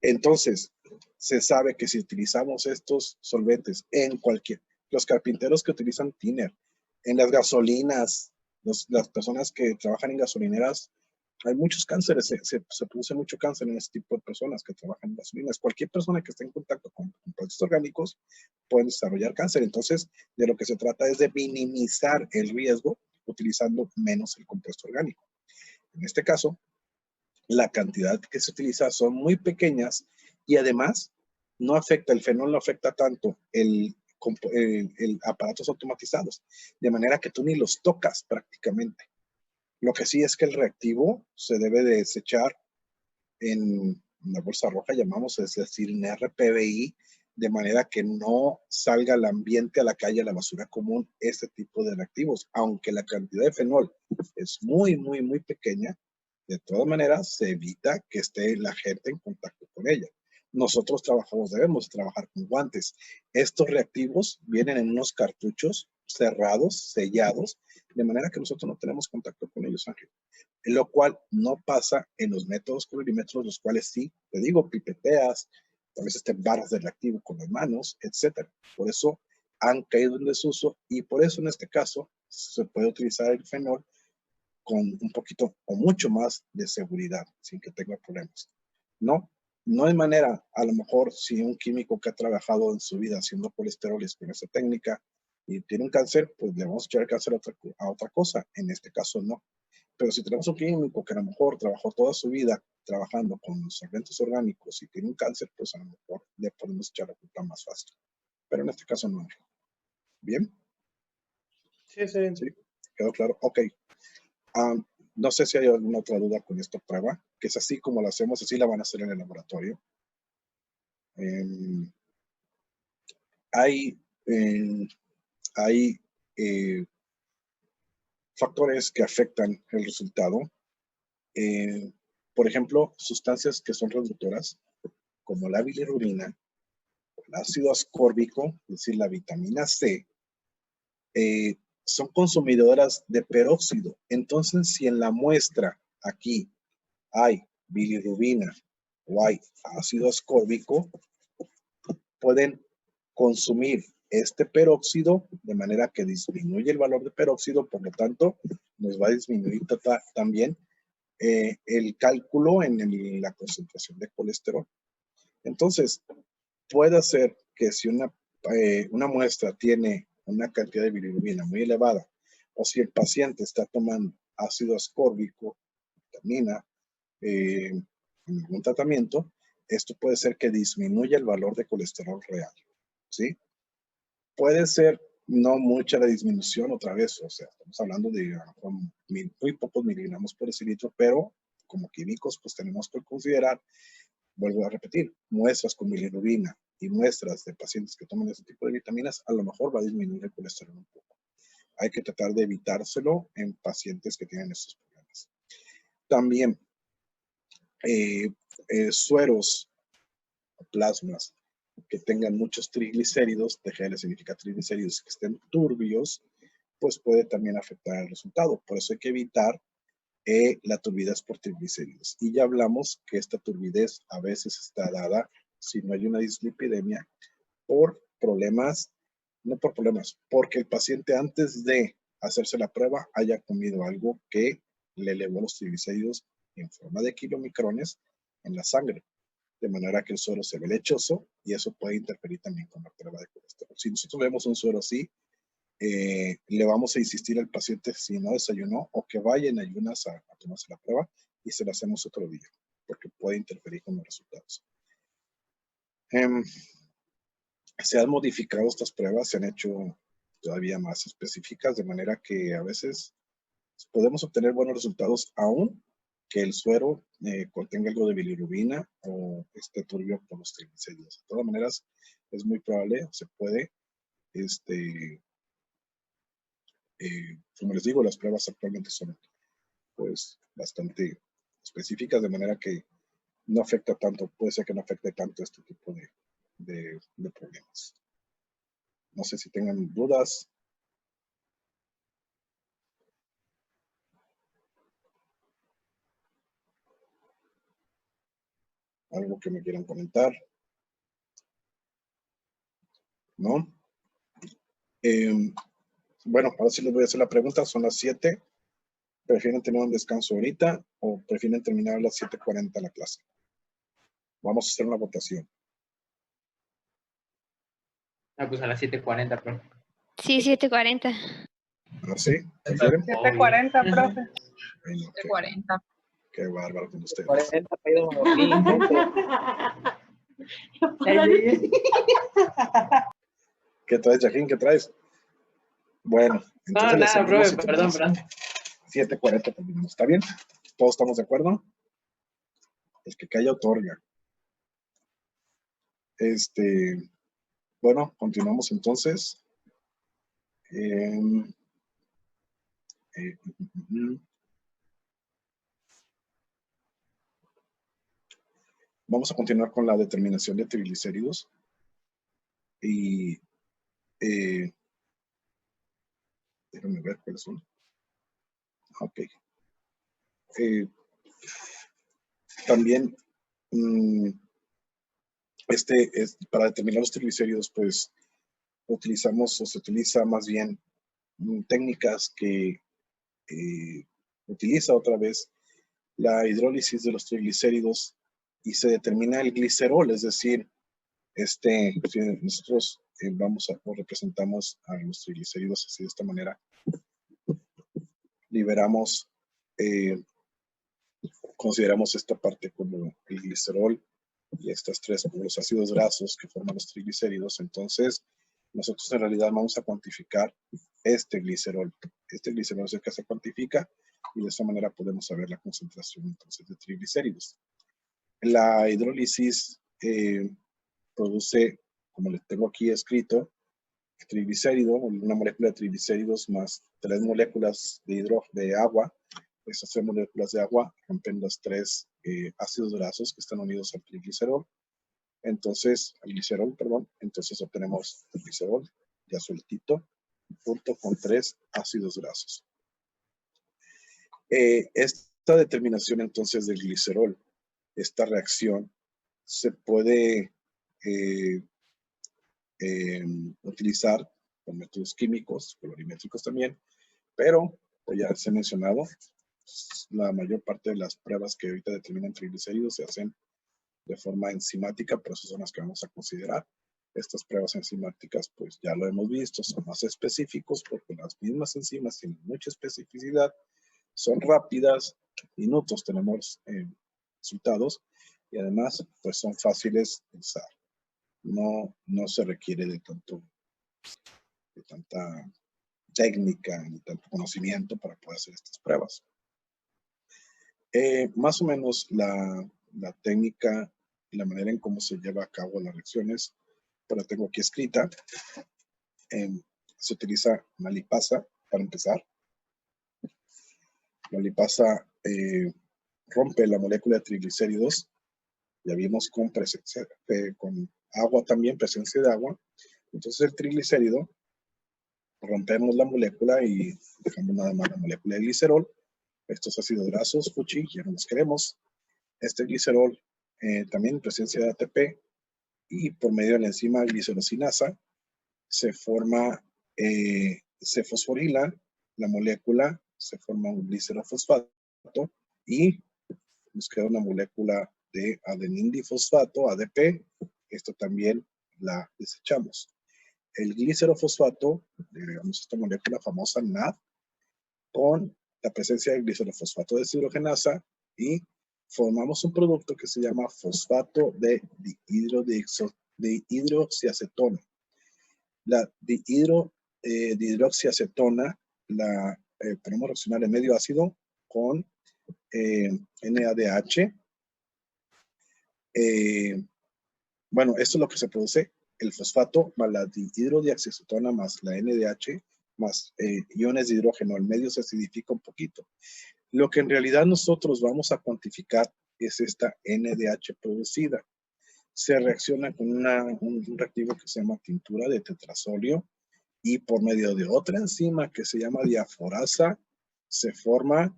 Entonces, se sabe que si utilizamos estos solventes en los carpinteros que utilizan thinner, en las gasolinas, las personas que trabajan en gasolineras, hay muchos cánceres, se produce mucho cáncer en este tipo de personas que trabajan en gasolinas. Cualquier persona que esté en contacto con compuestos orgánicos puede desarrollar cáncer. Entonces, de lo que se trata es de minimizar el riesgo utilizando menos el compuesto orgánico. En este caso, la cantidad que se utiliza son muy pequeñas y además el fenol no afecta tanto el aparatos automatizados, de manera que tú ni los tocas prácticamente. Lo que sí es que el reactivo se debe de desechar en una bolsa roja, llamamos, es decir, en RPBI, de manera que no salga al ambiente, a la calle, a la basura común, este tipo de reactivos. Aunque la cantidad de fenol es muy, muy, muy pequeña, de todas maneras se evita que esté la gente en contacto con ella. Nosotros debemos trabajar con guantes. Estos reactivos vienen en unos cartuchos cerrados, sellados, de manera que nosotros no tenemos contacto con ellos, Ángel. Lo cual no pasa en los métodos colorimétricos, los cuales sí, te digo, pipeteas, a veces te barras del reactivo con las manos, etc. Por eso han caído en desuso y por eso en este caso se puede utilizar el fenol con un poquito o mucho más de seguridad, sin que tenga problemas. No hay manera, a lo mejor si un químico que ha trabajado en su vida haciendo colesteroles con esa técnica y tiene un cáncer, pues le vamos a echar el cáncer a otra cosa. En este caso no. Pero si tenemos un químico que a lo mejor trabajó toda su vida trabajando con solventes orgánicos y tiene un cáncer, pues a lo mejor le podemos echar la culpa más fácil. Pero en este caso no. ¿Bien? Sí, sí. ¿Sí? ¿Quedó claro? Ok. No sé si hay alguna otra duda con esta prueba, que es así como la hacemos, así la van a hacer en el laboratorio. Hay factores que afectan el resultado. Por ejemplo, sustancias que son reductoras, como la bilirrubina, el ácido ascórbico, es decir, la vitamina C, son consumidoras de peróxido. Entonces, si en la muestra aquí hay bilirrubina o hay ácido ascórbico, pueden consumir este peróxido de manera que disminuye el valor de peróxido, por lo tanto, nos va a disminuir también el cálculo en la concentración de colesterol. Entonces, puede ser que si una muestra tiene una cantidad de bilirrubina muy elevada, o si el paciente está tomando ácido ascórbico, vitamina, en algún tratamiento, esto puede ser que disminuya el valor de colesterol real, ¿sí? Puede ser no mucha la disminución otra vez, o sea, estamos hablando de muy pocos miligramos por decilitro, pero como químicos, pues tenemos que considerar, vuelvo a repetir, muestras con bilirrubina y muestras de pacientes que toman ese tipo de vitaminas, a lo mejor va a disminuir el colesterol un poco. Hay que tratar de evitárselo en pacientes que tienen estos problemas. También sueros o plasmas que tengan muchos triglicéridos, TGL significa triglicéridos que estén turbios, pues puede también afectar el resultado. Por eso hay que evitar la turbidez por triglicéridos. Y ya hablamos que esta turbidez a veces está dada, si no hay una dislipidemia, por problemas, no por problemas, porque el paciente antes de hacerse la prueba haya comido algo que le elevó los triglicéridos en forma de kilomicrones en la sangre, de manera que el suero se ve lechoso y eso puede interferir también con la prueba de colesterol. Si nosotros vemos un suero así, le vamos a insistir al paciente si no desayunó o que vaya en ayunas a tomarse la prueba y se la hacemos otro día, porque puede interferir con los resultados. Se han modificado estas pruebas, se han hecho todavía más específicas, de manera que a veces podemos obtener buenos resultados aún que el suero contenga algo de bilirrubina o esté turbio por los triglicéridos. De todas maneras, es muy probable, se puede, como les digo, las pruebas actualmente son pues bastante específicas, de manera que no afecta tanto, puede ser que no afecte tanto este tipo de problemas. No sé si tengan dudas. Algo que me quieran comentar. ¿No? Bueno, ahora sí les voy a hacer la pregunta. Son las 7. ¿Prefieren tener un descanso ahorita o prefieren terminar a las 7:40 la clase? Vamos a hacer una votación. Ah, pues a las 7:40, profe. Sí, 7:40. ¿Ah, sí? ¿Prefieren? 7:40, profe. Bueno, 7:40. qué bárbaro con ustedes. 40 para ir a dormir, ¿Qué traes, Yajín? ¿Qué traes? Bueno, entonces No, les nada, seguimos profe, perdón. 7:40 terminamos. ¿Está bien? ¿Todos estamos de acuerdo? El que calla otorga. Bueno, continuamos entonces. Vamos a continuar con la determinación de triglicéridos. Y déjenme ver cuáles son. Ok. También para determinar los triglicéridos, pues utilizamos o se utiliza más bien técnicas que utiliza otra vez la hidrólisis de los triglicéridos y se determina el glicerol, es decir, nosotros vamos a o representamos a los triglicéridos así de esta manera. Liberamos, consideramos esta parte como el glicerol y estas tres como los ácidos grasos que forman los triglicéridos. Entonces, nosotros en realidad vamos a cuantificar este glicerol. Este glicerol es el que se cuantifica y de esta manera podemos saber la concentración entonces de triglicéridos. La hidrólisis produce, como les tengo aquí escrito, triglicérido, una molécula de triglicéridos más 3 moléculas de agua. Esas 3 moléculas de agua rompen los 3 ácidos grasos que están unidos al triglicerol. Entonces, al glicerol, perdón, entonces obtenemos el glicerol ya sueltito, junto con 3 ácidos grasos. Esta determinación entonces del glicerol, esta reacción, se puede utilizar con métodos químicos, colorimétricos también, pero pues ya se ha mencionado, la mayor parte de las pruebas que ahorita determinan triglicéridos se hacen de forma enzimática, pero esas son las que vamos a considerar. Estas pruebas enzimáticas, pues ya lo hemos visto, son más específicos porque las mismas enzimas tienen mucha especificidad, son rápidas, minutos tenemos resultados y además pues son fáciles de usar. No se requiere de tanta técnica ni tanto conocimiento para poder hacer estas pruebas. Más o menos la técnica y la manera en cómo se lleva a cabo las reacciones, pues la tengo aquí escrita. Se utiliza una lipasa para empezar. La lipasa rompe la molécula de triglicéridos. Ya vimos con agua también, presencia de agua. Entonces el triglicérido, rompemos la molécula y dejamos nada más la molécula de glicerol. Estos ácidos grasos, fuchi, ya no los queremos. Este glicerol también presencia de ATP y por medio de la enzima glicerosinasa se forma, se fosforila la molécula, se forma un glicerofosfato y nos queda una molécula de adenindifosfato, ADP. Esto también la desechamos. El glicerofosfato, le agregamos esta molécula famosa NAD con la presencia del glicerofosfato deshidrogenasa y formamos un producto que se llama fosfato de dihidroxiacetona. La dihidroxiacetona la podemos reaccionar en medio ácido con NADH. Bueno, esto es lo que se produce, el fosfato más la dihidroxiacetona más la NADH más iones de hidrógeno. El medio se acidifica un poquito. Lo que en realidad nosotros vamos a cuantificar es esta NADH producida. Se reacciona con un reactivo que se llama tintura de tetrasolio y por medio de otra enzima que se llama diaforasa se forma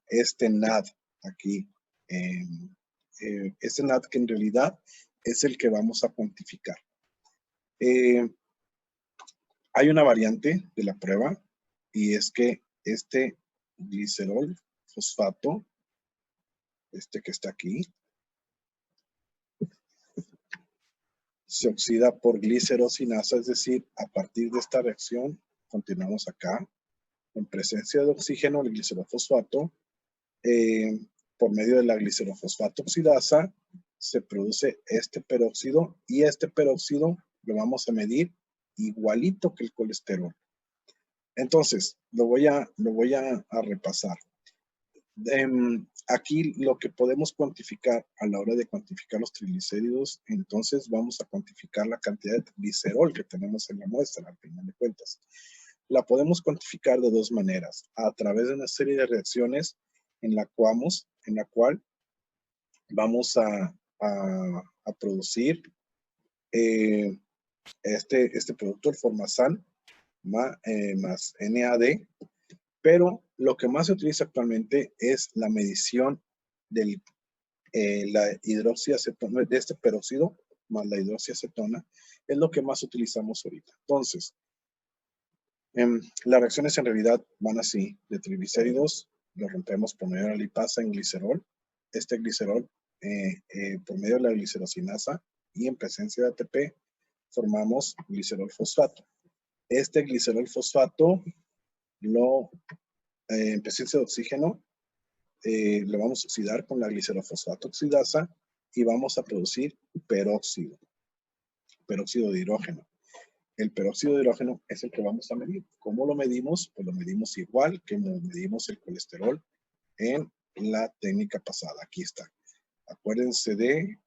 este NAD aquí. Este NAD que en realidad es el que vamos a cuantificar. Hay una variante de la prueba y es que este glicerol fosfato, este que está aquí, se oxida por glicerosinasa, es decir, a partir de esta reacción, continuamos acá, en presencia de oxígeno, el glicerofosfato, por medio de la glicerofosfato oxidasa, se produce este peróxido y este peróxido lo vamos a medir igualito que el colesterol. Entonces, lo voy a repasar. Aquí lo que podemos cuantificar a la hora de cuantificar los triglicéridos, entonces vamos a cuantificar la cantidad de glicerol que tenemos en la muestra, al final de cuentas. La podemos cuantificar de dos maneras, a través de una serie de reacciones en la cual vamos a producir este producto, el Formasan, más NAD, pero lo que más se utiliza actualmente es la medición de la hidroxiacetona, de este peróxido, más la hidroxiacetona, es lo que más utilizamos ahorita. Entonces, las reacciones en realidad van así, de triglicéridos, lo rompemos por medio de la lipasa en glicerol, este glicerol por medio de la glicerosinasa y en presencia de ATP formamos glicerol fosfato. Este glicerol fosfato en presencia de oxígeno lo vamos a oxidar con la glicerofosfato oxidasa y vamos a producir peróxido de hidrógeno. El peróxido de hidrógeno es el que vamos a medir. ¿Cómo lo medimos? Pues lo medimos igual que medimos el colesterol en la técnica pasada. Aquí está. Acuérdense de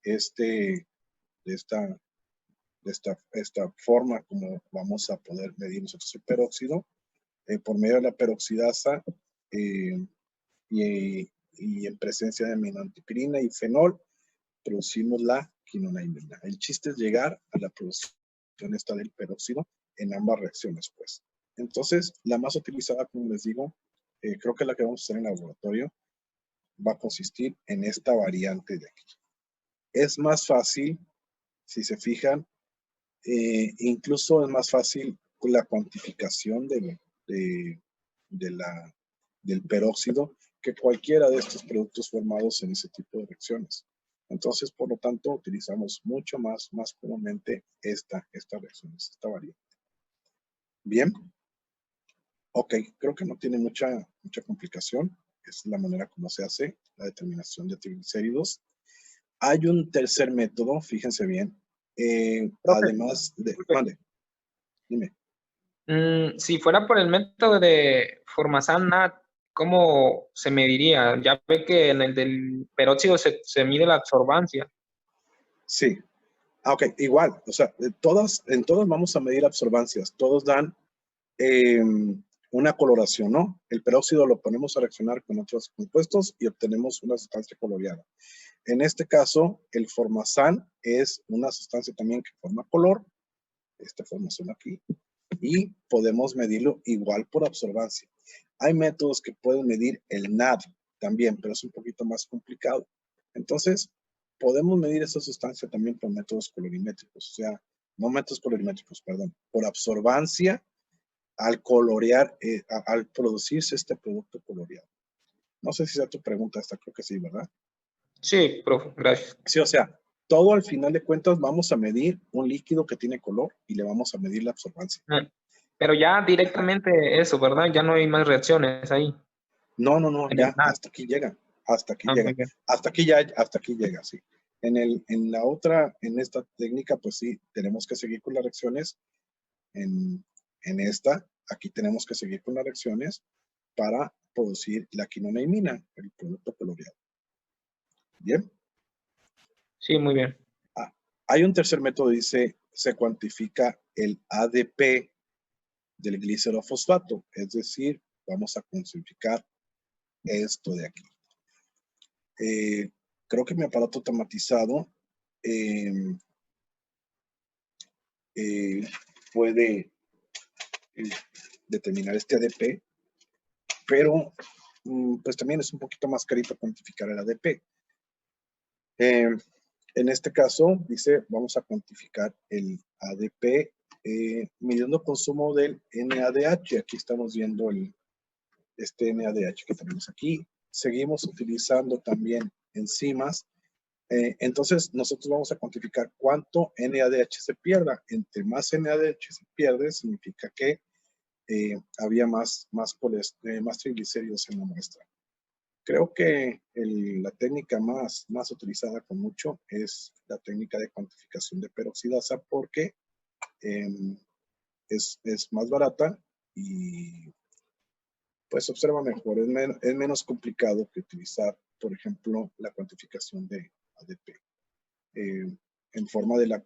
esta forma como vamos a poder medir nosotros el peróxido. Por medio de la peroxidasa y en presencia de aminoantipirina y fenol, producimos la quinonamina. El chiste es llegar a la producción esta del peróxido en ambas reacciones, pues. Entonces, la más utilizada, como les digo, creo que la que vamos a hacer en el laboratorio, va a consistir en esta variante de aquí. Es más fácil, si se fijan, incluso es más fácil la cuantificación del peróxido que cualquiera de estos productos formados en ese tipo de reacciones. Entonces, por lo tanto, utilizamos mucho más comúnmente esta reacción, esta variante. Bien. Ok, creo que no tiene mucha complicación. Es la manera como se hace la determinación de triglicéridos. Hay un tercer método, fíjense bien. Además de... Mande. Dime. Si fuera por el método de Formasan-NAD, ¿cómo se mediría? Ya ve que en el del peróxido se mide la absorbancia. Sí. Ok, igual. O sea, en todas vamos a medir absorbancias. Todos dan una coloración, ¿no? El peróxido lo ponemos a reaccionar con otros compuestos y obtenemos una sustancia coloreada. En este caso, el formazán es una sustancia también que forma color, esta formación aquí, y podemos medirlo igual por absorbancia. Hay métodos que pueden medir el NAD también, pero es un poquito más complicado. Entonces, podemos medir esa sustancia también por métodos colorimétricos, o sea, no métodos colorimétricos, perdón, por absorbancia al colorear, al producirse este producto coloreado. No sé si sea tu pregunta esta, creo que sí, ¿verdad? Sí, profe, gracias. Sí, o sea, todo al final de cuentas vamos a medir un líquido que tiene color y le vamos a medir la absorbancia. Pero ya directamente eso, ¿verdad? Ya no hay más reacciones ahí. No, ya hasta aquí llega. Hasta aquí llega. Hasta aquí llega, sí. En la otra, en esta técnica, pues sí, tenemos que seguir con las reacciones. En esta, aquí tenemos que seguir con las reacciones para producir la quinoneimina, el producto coloreado. ¿Bien? Sí, muy bien. Hay un tercer método, dice, se cuantifica el ADP del glicerofosfato, es decir, vamos a cuantificar esto de aquí. Creo que mi aparato automatizado puede determinar este ADP, pero pues también es un poquito más carito cuantificar el ADP. En este caso, dice, vamos a cuantificar el ADP midiendo consumo del NADH. Aquí estamos viendo este NADH que tenemos aquí. Seguimos utilizando también enzimas. Entonces, nosotros vamos a cuantificar cuánto NADH se pierda. Entre más NADH se pierde, significa que había más triglicéridos en la muestra. Creo que la técnica más utilizada con mucho es la técnica de cuantificación de peroxidasa porque es más barata y pues observa mejor. Es menos complicado que utilizar, por ejemplo, la cuantificación de ADP en forma del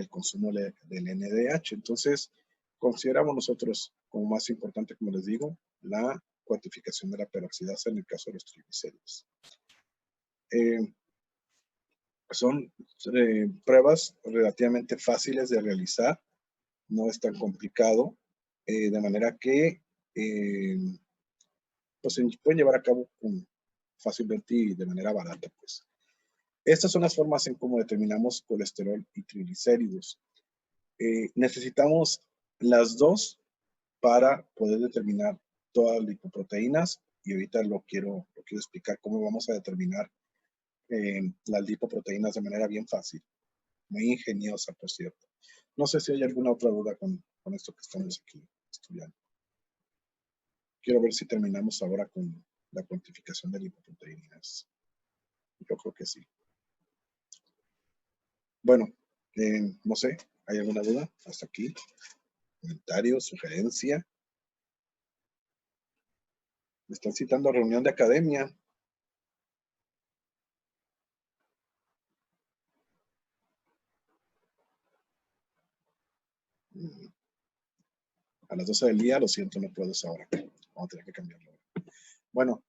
consumo del NADH. Entonces, consideramos nosotros como más importante, como les digo, la cuantificación de la peroxidasa en el caso de los triglicéridos. Son pruebas relativamente fáciles de realizar, no es tan complicado, de manera que pues se pueden llevar a cabo fácilmente y de manera barata, pues. Estas son las formas en cómo determinamos colesterol y triglicéridos. Necesitamos las dos para poder determinar todas las lipoproteínas y ahorita lo quiero explicar cómo vamos a determinar las lipoproteínas de manera bien fácil, muy ingeniosa, por cierto. No sé si hay alguna otra duda con esto que estamos aquí estudiando. Quiero ver si terminamos ahora con la cuantificación de lipoproteínas. Yo creo que sí. Bueno, no sé, ¿hay alguna duda hasta aquí? ¿Comentario, sugerencia? Me están citando a reunión de academia. A las 12 del día, lo siento, no puedo esa hora. Vamos a tener que cambiarlo. Bueno,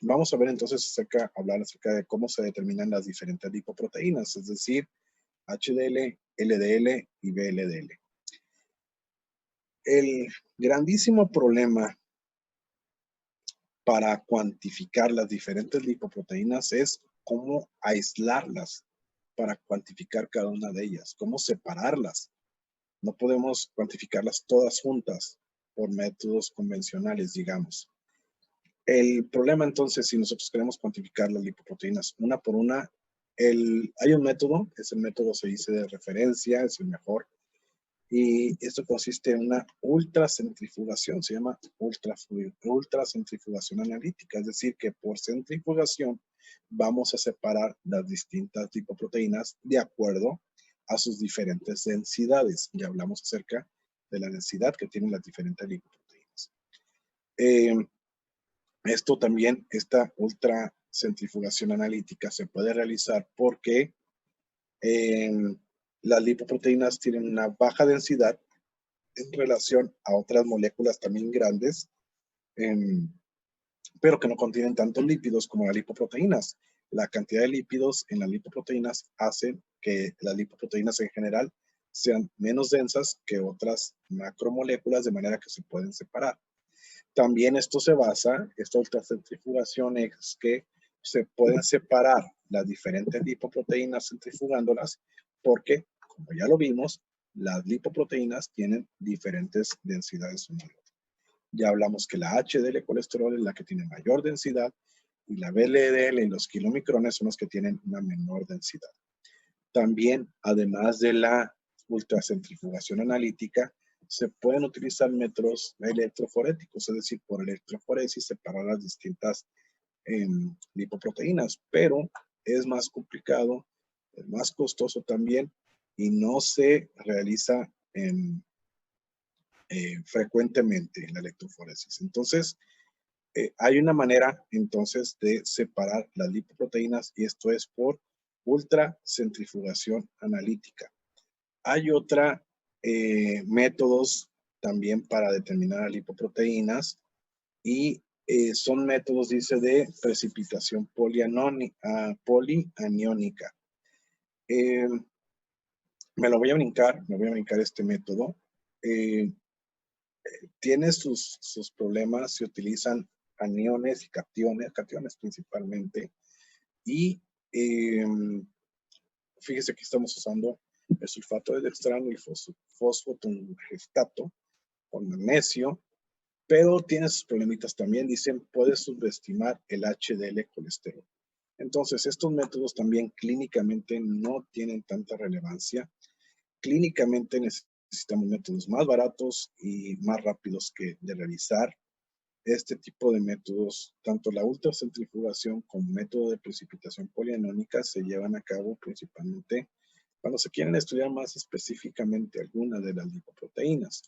vamos a ver entonces hablar acerca de cómo se determinan las diferentes lipoproteínas, es decir, HDL, LDL y VLDL. El grandísimo problema para cuantificar las diferentes lipoproteínas es cómo aislarlas para cuantificar cada una de ellas, cómo separarlas. No podemos cuantificarlas todas juntas por métodos convencionales, digamos. El problema entonces, si nosotros queremos cuantificar las lipoproteínas una por una, hay un método, es el método se dice de referencia, es el mejor, y esto consiste en una ultracentrifugación, se llama ultracentrifugación analítica, es decir, que por centrifugación vamos a separar las distintas lipoproteínas de acuerdo a sus diferentes densidades. Ya hablamos acerca de la densidad que tienen las diferentes lipoproteínas. Esto también, esta ultracentrifugación analítica se puede realizar porque las lipoproteínas tienen una baja densidad, en relación a otras moléculas también grandes, pero que no contienen tantos lípidos como las lipoproteínas. La cantidad de lípidos en las lipoproteínas hace que las lipoproteínas en general sean menos densas que otras macromoléculas, de manera que se pueden separar. También esto se basa, esta ultracentrifugación es que se pueden separar las diferentes lipoproteínas centrifugándolas, porque, como ya lo vimos, las lipoproteínas tienen diferentes densidades una de otra. Ya hablamos que la HDL colesterol es la que tiene mayor densidad y la VLDL y los kilomicrones son los que tienen una menor densidad. También, además de la ultracentrifugación analítica, se pueden utilizar métodos electroforéticos, es decir, por electroforesis separar las distintas lipoproteínas, pero es más complicado, es más costoso también y no se realiza frecuentemente la electroforesis. Entonces, hay una manera entonces de separar las lipoproteínas y esto es por ultracentrifugación analítica. Hay otra métodos también para determinar las lipoproteínas y son métodos, dice, de precipitación polianiónica. Me voy a brincar este método. Tiene sus problemas, se utilizan aniones y cationes principalmente. Y fíjese que estamos usando el sulfato de dextrano y el fosfotungestato con magnesio, pero tiene sus problemitas también. Dicen, puede subestimar el HDL colesterol. Entonces, estos métodos también clínicamente no tienen tanta relevancia. Clínicamente necesitamos métodos más baratos y más rápidos que de realizar. Este tipo de métodos, tanto la ultracentrifugación como método de precipitación polianiónica, se llevan a cabo principalmente cuando se quieren estudiar más específicamente alguna de las lipoproteínas.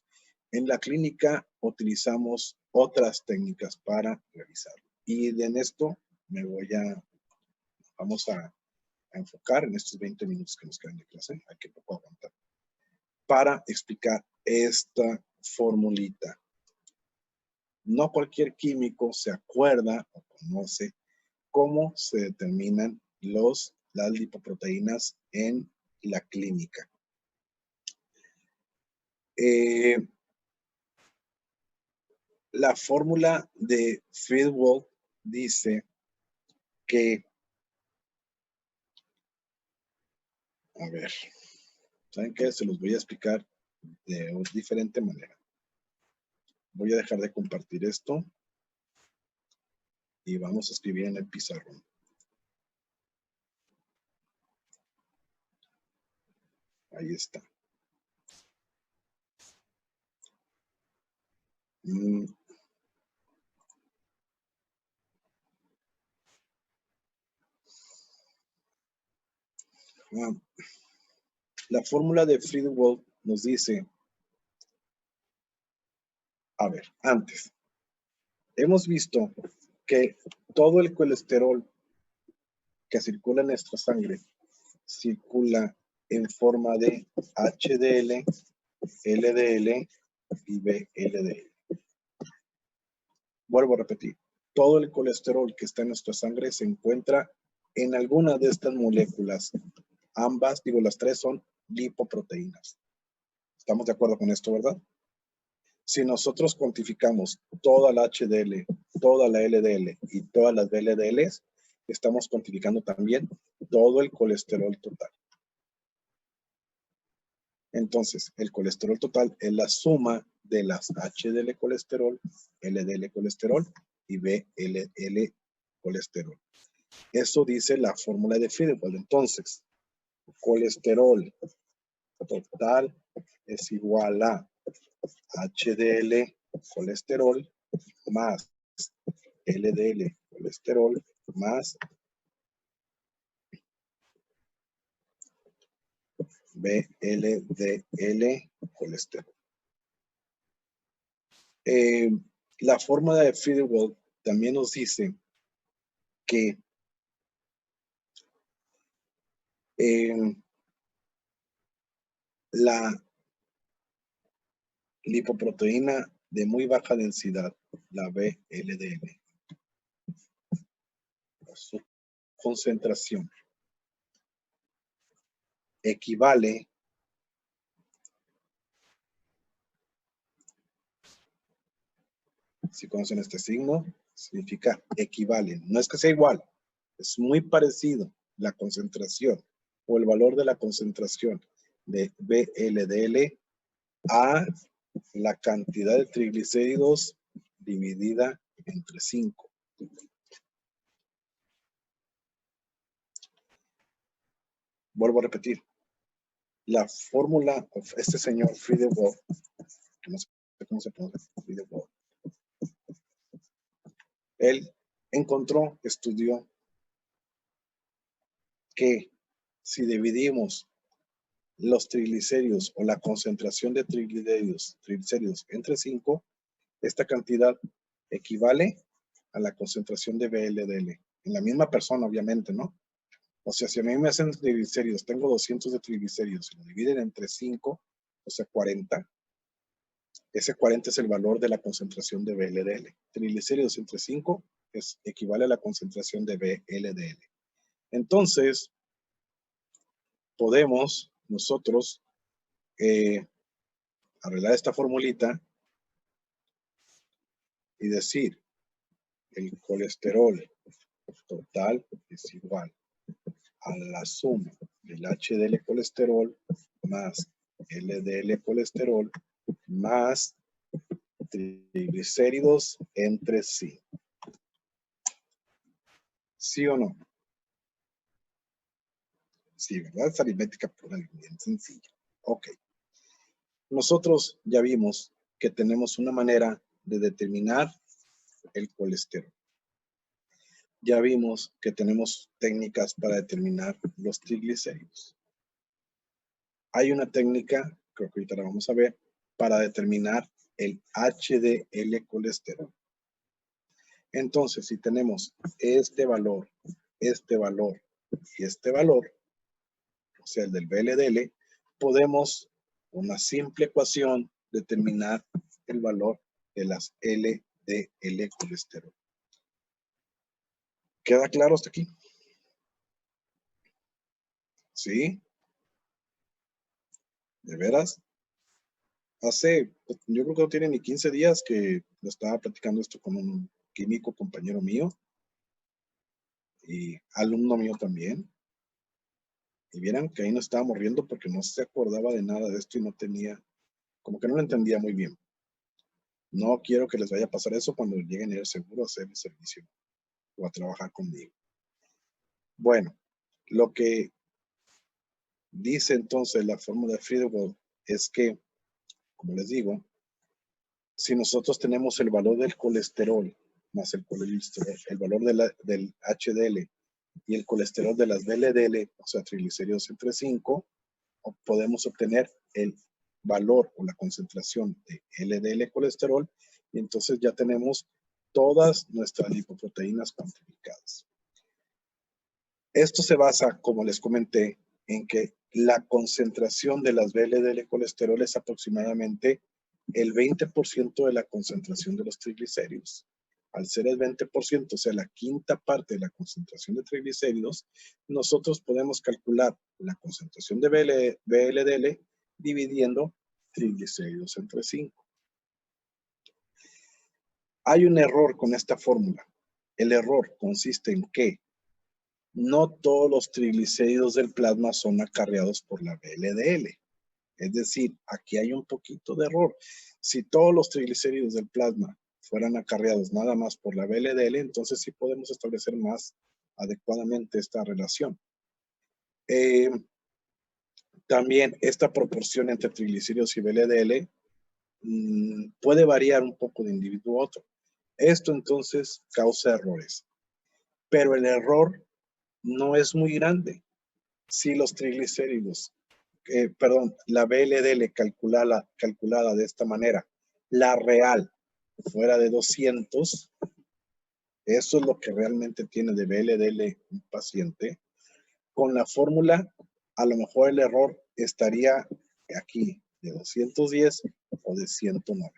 En la clínica utilizamos otras técnicas para realizarlo. Y en esto vamos a enfocar en estos 20 minutos que nos quedan de clase, hay que poco aguantar, para explicar esta formulita. No cualquier químico se acuerda o conoce cómo se determinan las lipoproteínas en la clínica. La fórmula de Friedewald dice que, a ver, ¿saben qué? Se los voy a explicar de diferente manera. Voy a dejar de compartir esto y vamos a escribir en el pizarrón. Ahí está. La fórmula de Friedewald nos dice, a ver, antes, hemos visto que todo el colesterol que circula en nuestra sangre circula en forma de HDL, LDL y VLDL. Vuelvo a repetir, todo el colesterol que está en nuestra sangre se encuentra en alguna de estas moléculas. Ambas, las tres son lipoproteínas. ¿Estamos de acuerdo con esto, verdad? Si nosotros cuantificamos toda la HDL, toda la LDL y todas las VLDLs, estamos cuantificando también todo el colesterol total. Entonces, el colesterol total es la suma de las HDL colesterol, LDL colesterol y VLL colesterol. Eso dice la fórmula de Friedewald. Entonces, colesterol total es igual a HDL colesterol más LDL colesterol más VLDL colesterol. La fórmula de Friedewald también nos dice que la lipoproteína de muy baja densidad, la VLDL. Su concentración equivale si conocen este signo, significa equivale. No es que sea igual, es muy parecido la concentración o el valor de la concentración de VLDL a la cantidad de triglicéridos dividida entre 5. Vuelvo a repetir. La fórmula de este señor Friedewald, no sé cómo se pronuncia, Friedewald, él encontró, estudió que si dividimos los triglicéridos o la concentración de triglicéridos entre 5, esta cantidad equivale a la concentración de VLDL. En la misma persona, obviamente, ¿no? O sea, si a mí me hacen triglicéridos, tengo 200 de triglicéridos, y lo dividen entre 5, o sea, 40. Ese 40 es el valor de la concentración de VLDL. Triglicéridos entre 5 equivale a la concentración de VLDL. Entonces, podemos nosotros arreglar esta formulita y decir el colesterol total es igual a la suma del HDL colesterol más LDL colesterol más triglicéridos entre sí. ¿Sí o no? Sí, ¿verdad? Es aritmética pura, bien sencilla. Ok. Nosotros ya vimos que tenemos una manera de determinar el colesterol. Ya vimos que tenemos técnicas para determinar los triglicéridos. Hay una técnica, creo que ahorita la vamos a ver, para determinar el HDL colesterol. Entonces, si tenemos este valor y este valor, o sea, el del VLDL, podemos, con una simple ecuación, determinar el valor de las LDL colesterol. ¿Queda claro hasta aquí? ¿Sí? ¿De veras? Yo creo que no tiene ni 15 días que lo estaba platicando esto con un químico compañero mío y alumno mío también. Y vieran que ahí nos estábamos riendo porque no se acordaba de nada de esto y no tenía, como que no lo entendía muy bien. No quiero que les vaya a pasar eso cuando lleguen a ir seguro a hacer el servicio o a trabajar conmigo. Bueno, lo que dice entonces la fórmula de Friedewald es que, como les digo, si nosotros tenemos el valor del colesterol más el valor del HDL y el colesterol de las VLDL, o sea, triglicéridos entre 5, podemos obtener el valor o la concentración de LDL colesterol y entonces ya tenemos todas nuestras lipoproteínas cuantificadas. Esto se basa, como les comenté, en que la concentración de las VLDL colesterol es aproximadamente el 20% de la concentración de los triglicéridos. Al ser el 20%, o sea, la quinta parte de la concentración de triglicéridos, nosotros podemos calcular la concentración de VLDL dividiendo triglicéridos entre 5. Hay un error con esta fórmula. El error consiste en que no todos los triglicéridos del plasma son acarreados por la VLDL. Es decir, aquí hay un poquito de error. Si todos los triglicéridos del plasma fueran acarreados nada más por la VLDL, entonces sí podemos establecer más adecuadamente esta relación. También esta proporción entre triglicéridos y VLDL puede variar un poco de individuo a otro. Esto entonces causa errores. Pero el error no es muy grande. Si los triglicéridos, la VLDL calculada de esta manera, la real fuera de 200, eso es lo que realmente tiene de VLDL un paciente. Con la fórmula, a lo mejor el error estaría aquí de 210 o de 190.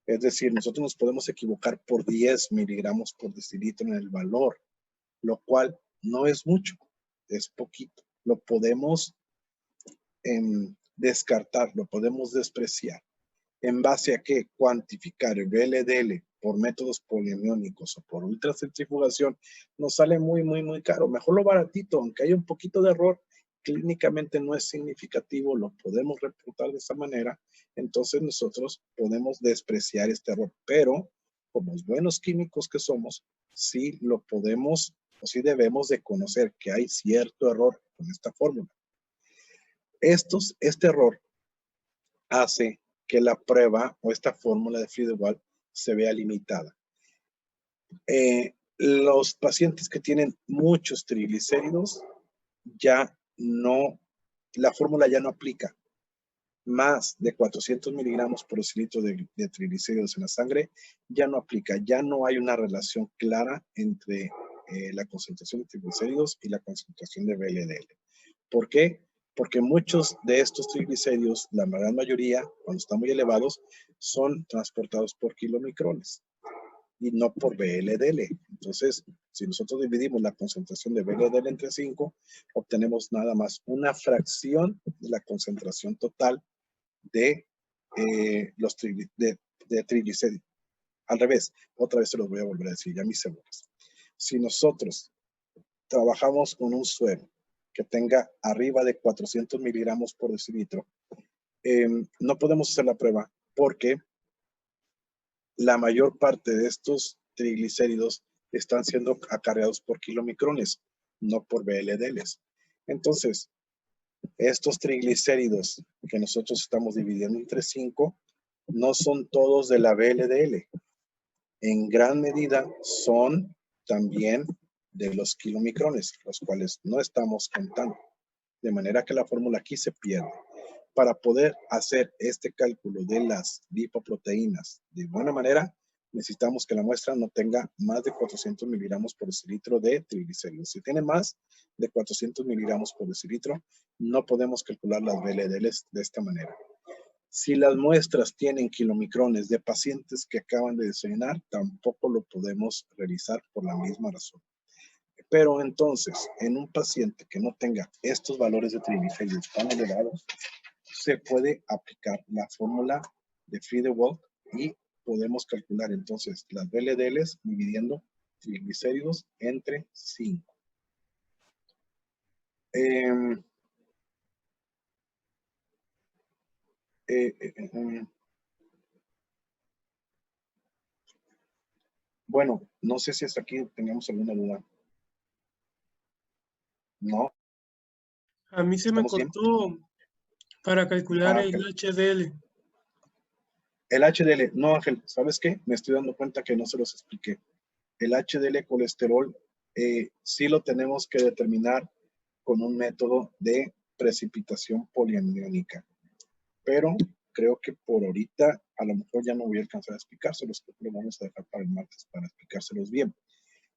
Es decir, nosotros nos podemos equivocar por 10 miligramos por decilitro en el valor, lo cual no es mucho, es poquito. Lo podemos descartar, lo podemos despreciar. ¿En base a qué? Cuantificar el VLDL por métodos polinomiónicos o por ultracentrifugación nos sale muy, muy, muy caro. Mejor lo baratito, aunque haya un poquito de error, clínicamente no es significativo, lo podemos reportar de esa manera, entonces nosotros podemos despreciar este error, pero como buenos químicos que somos, sí lo podemos o sí debemos de conocer que hay cierto error con esta fórmula. Este error hace que la prueba o esta fórmula de Friedewald se vea limitada. Los pacientes que tienen muchos triglicéridos ya no, la fórmula ya no aplica. Más de 400 miligramos por decilitro de triglicéridos en la sangre ya no aplica, ya no hay una relación clara entre la concentración de triglicéridos y la concentración de VLDL. ¿Por qué? Porque muchos de estos triglicéridos, la gran mayoría, cuando están muy elevados, son transportados por kilomicrones y no por VLDL. Entonces, si nosotros dividimos la concentración de VLDL entre 5, obtenemos nada más una fracción de la concentración total de triglicéridos. Al revés, otra vez se los voy a volver a decir, ya mis seguros. Si nosotros trabajamos con un suero que tenga arriba de 400 miligramos por decilitro, no podemos hacer la prueba porque la mayor parte de estos triglicéridos están siendo acarreados por kilomicrones, no por VLDLs. Entonces, estos triglicéridos que nosotros estamos dividiendo entre 5 no son todos de la VLDL. En gran medida son también de los kilomicrones, los cuales no estamos contando. De manera que la fórmula aquí se pierde. Para poder hacer este cálculo de las lipoproteínas de buena manera, necesitamos que la muestra no tenga más de 400 miligramos por decilitro de triglicéridos. Si tiene más de 400 miligramos por decilitro, no podemos calcular las VLDLs de esta manera. Si las muestras tienen kilomicrones de pacientes que acaban de desayunar, tampoco lo podemos realizar por la misma razón. Pero entonces, en un paciente que no tenga estos valores de triglicéridos tan elevados, se puede aplicar la fórmula de Friedewald y podemos calcular entonces las VLDLs dividiendo triglicéridos entre 5. Bueno, no sé si hasta aquí tengamos alguna duda. ¿No? A mí se me cortó para calcular el HDL. El HDL, no Ángel, ¿sabes qué? Me estoy dando cuenta que no se los expliqué. El HDL colesterol sí lo tenemos que determinar con un método de precipitación polianiónica. Pero creo que por ahorita a lo mejor ya no voy a alcanzar a explicárselos, creo que lo vamos a dejar para el martes para explicárselos bien.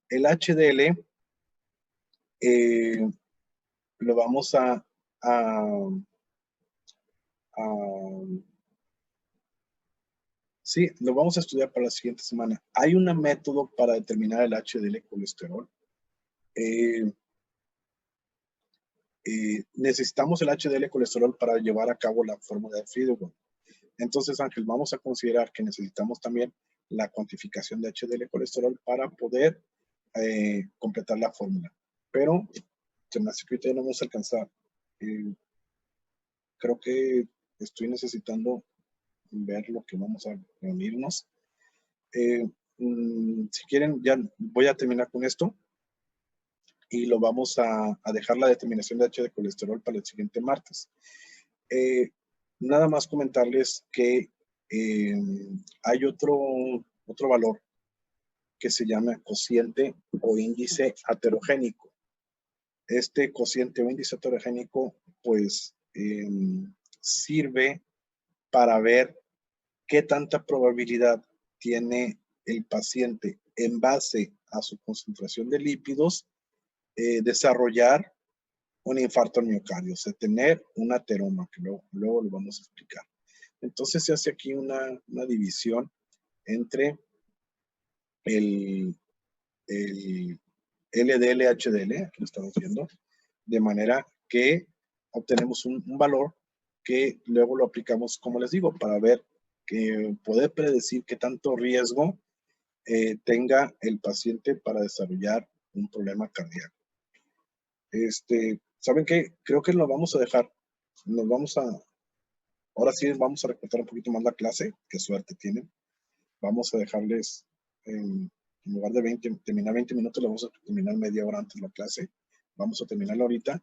El HDL lo vamos sí, lo vamos a estudiar para la siguiente semana. Hay un método para determinar el HDL colesterol. Necesitamos el HDL colesterol para llevar a cabo la fórmula de Friedewald. Entonces, Ángel, vamos a considerar que necesitamos también la cuantificación de HDL colesterol para poder completar la fórmula. Pero se me hace que ahorita no vamos a alcanzar. Creo que estoy necesitando ver lo que vamos a reunirnos. Si quieren, ya voy a terminar con esto y lo vamos a dejar la determinación de HDL colesterol para el siguiente martes. Nada más comentarles que hay otro valor que se llama cociente o índice heterogénico. Este cociente o índice heterogénico pues sirve para ver qué tanta probabilidad tiene el paciente en base a su concentración de lípidos desarrollar un infarto al miocardio, o sea, tener un ateroma, que luego lo vamos a explicar. Entonces se hace aquí una división entre el LDL, HDL, aquí lo estamos viendo, de manera que obtenemos un valor que luego lo aplicamos, como les digo, para ver, poder predecir qué tanto riesgo tenga el paciente para desarrollar un problema cardíaco. ¿Saben qué? Creo que lo vamos a dejar. Ahora sí vamos a recortar un poquito más la clase. Qué suerte tienen. Vamos a dejarles, en lugar de terminar 20 minutos, lo vamos a terminar media hora antes de la clase. Vamos a terminarla ahorita.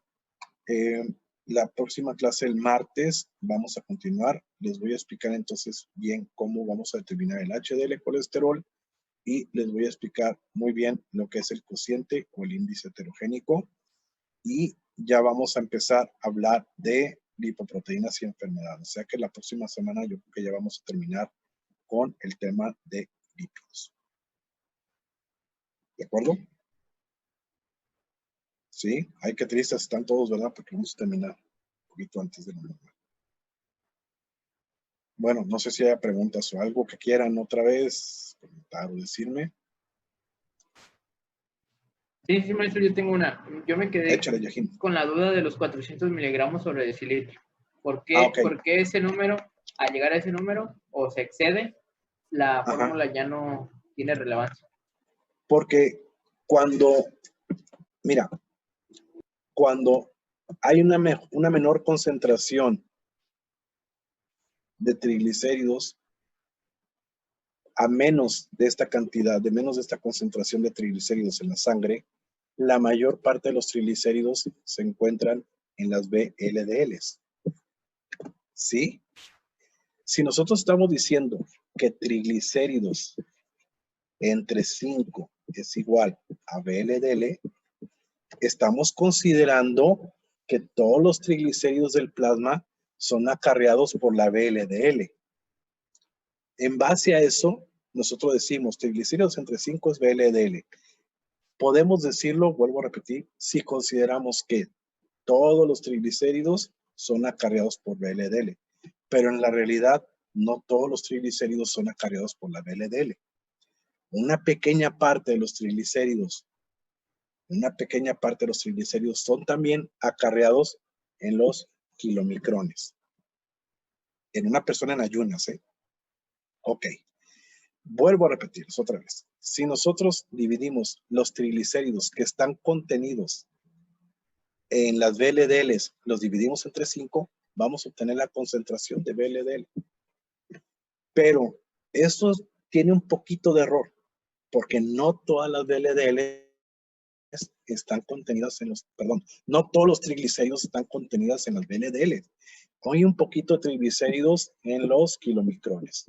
La próxima clase, el martes, vamos a continuar. Les voy a explicar entonces bien cómo vamos a determinar el HDL colesterol y les voy a explicar muy bien lo que es el cociente o el índice heterogénico. Y ya vamos a empezar a hablar de lipoproteínas y enfermedades. O sea que la próxima semana yo creo que ya vamos a terminar con el tema de lípidos. ¿De acuerdo? Sí, ay, qué tristes están todos, ¿verdad? Porque vamos a terminar un poquito antes de lo normal. Bueno, no sé si hay preguntas o algo que quieran otra vez preguntar o decirme. Sí, maestro, yo tengo una. Yo me quedé Échale, Yajín. con la duda de los 400 miligramos sobre decilitro. ¿Por qué, Ok. ¿Por qué ese número, al llegar a ese número, o se excede, la fórmula ya no tiene relevancia? Porque mira, cuando hay una menor concentración de triglicéridos, a menos de esta cantidad, de menos de esta concentración de triglicéridos en la sangre, la mayor parte de los triglicéridos se encuentran en las VLDLs. ¿Sí? Si nosotros estamos diciendo que triglicéridos entre 5 es igual a VLDL, estamos considerando que todos los triglicéridos del plasma son acarreados por la VLDL. En base a eso, nosotros decimos triglicéridos entre 5 es VLDL. Podemos decirlo, vuelvo a repetir, si consideramos que todos los triglicéridos son acarreados por VLDL. Pero en la realidad, no todos los triglicéridos son acarreados por la VLDL. Una pequeña parte de los triglicéridos son también acarreados en los kilomicrones. En una persona en ayunas, ¿eh? Ok. Vuelvo a repetirles otra vez. Si nosotros dividimos los triglicéridos que están contenidos en las VLDLs, los dividimos entre 5, vamos a obtener la concentración de VLDL. Pero esto tiene un poquito de error, porque no todas las VLDL están contenidas en no todos los triglicéridos están contenidos en las VLDL. Hay un poquito de triglicéridos en los kilomicrones.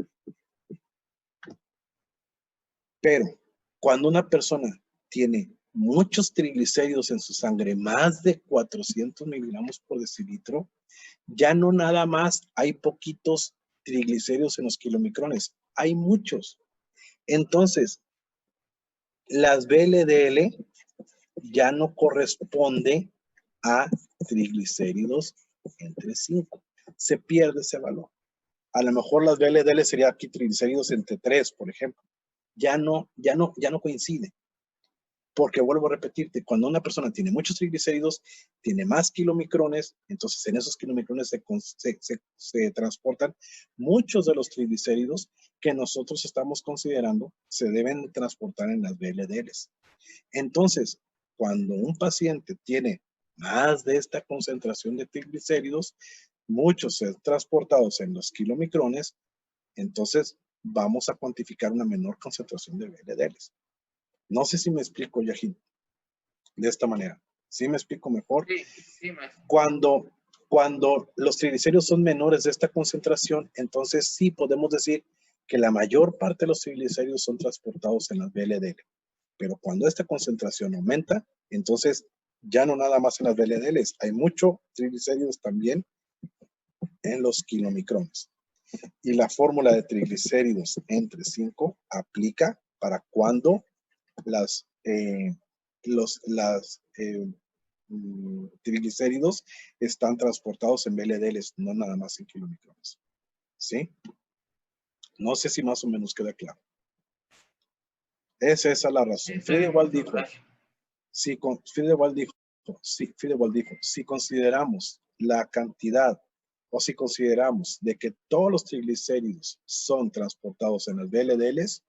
Pero cuando una persona tiene muchos triglicéridos en su sangre, más de 400 miligramos por decilitro, ya no nada más hay poquitos triglicéridos en los kilomicrones, hay muchos. Entonces, las VLDL ya no corresponde a triglicéridos entre 5. Se pierde ese valor. A lo mejor las VLDL sería aquí triglicéridos entre 3, por ejemplo. Ya no coincide. Porque vuelvo a repetirte, cuando una persona tiene muchos triglicéridos, tiene más kilomicrones, entonces en esos kilomicrones se transportan muchos de los triglicéridos que nosotros estamos considerando se deben transportar en las VLDLs. Entonces, cuando un paciente tiene más de esta concentración de triglicéridos, muchos transportados en los kilomicrones, entonces vamos a cuantificar una menor concentración de VLDLs. No sé si me explico, Yajín, de esta manera. ¿Sí me explico mejor? Sí, maestro. Cuando los triglicéridos son menores de esta concentración, entonces sí podemos decir que la mayor parte de los triglicéridos son transportados en las VLDL. Pero cuando esta concentración aumenta, entonces ya no nada más en las VLDLs, hay mucho triglicéridos también en los kilomicrones. Y la fórmula de triglicéridos entre 5 aplica para cuando triglicéridos están transportados en VLDLs, no nada más en kilomicrones. ¿Sí? No sé si más o menos queda claro. Es esa la razón. Friedewald dijo, Friedewald dijo, si consideramos la cantidad o si consideramos de que todos los triglicéridos son transportados en las VLDLs,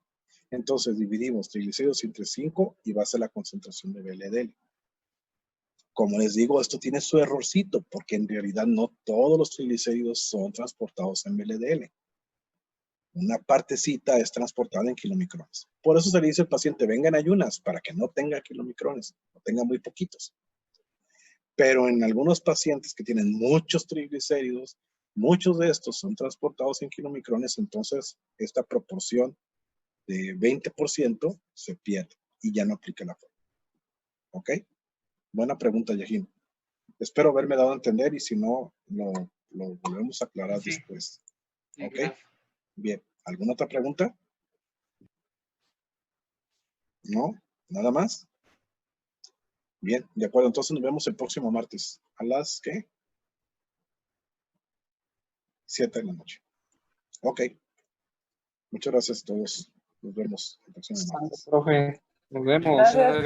entonces dividimos triglicéridos entre 5 y va a ser la concentración de VLDL. Como les digo, esto tiene su errorcito, porque en realidad no todos los triglicéridos son transportados en VLDL. Una partecita es transportada en kilomicrones. Por eso se le dice al paciente, venga en ayunas, para que no tenga kilomicrones, no tenga muy poquitos. Pero en algunos pacientes que tienen muchos triglicéridos, muchos de estos son transportados en kilomicrones, entonces esta proporción de 20% se pierde y ya no aplica la fórmula. ¿Ok? Buena pregunta, Yahin. Espero haberme dado a entender y si no, lo volvemos a aclarar después. ¿Ok? Bien. ¿Alguna otra pregunta? ¿No? ¿Nada más? Bien, de acuerdo. Entonces nos vemos el próximo martes. ¿A las qué? 7 de la noche. Ok. Muchas gracias a todos. Nos vemos el próximo martes. Profe, nos vemos. Muchas gracias.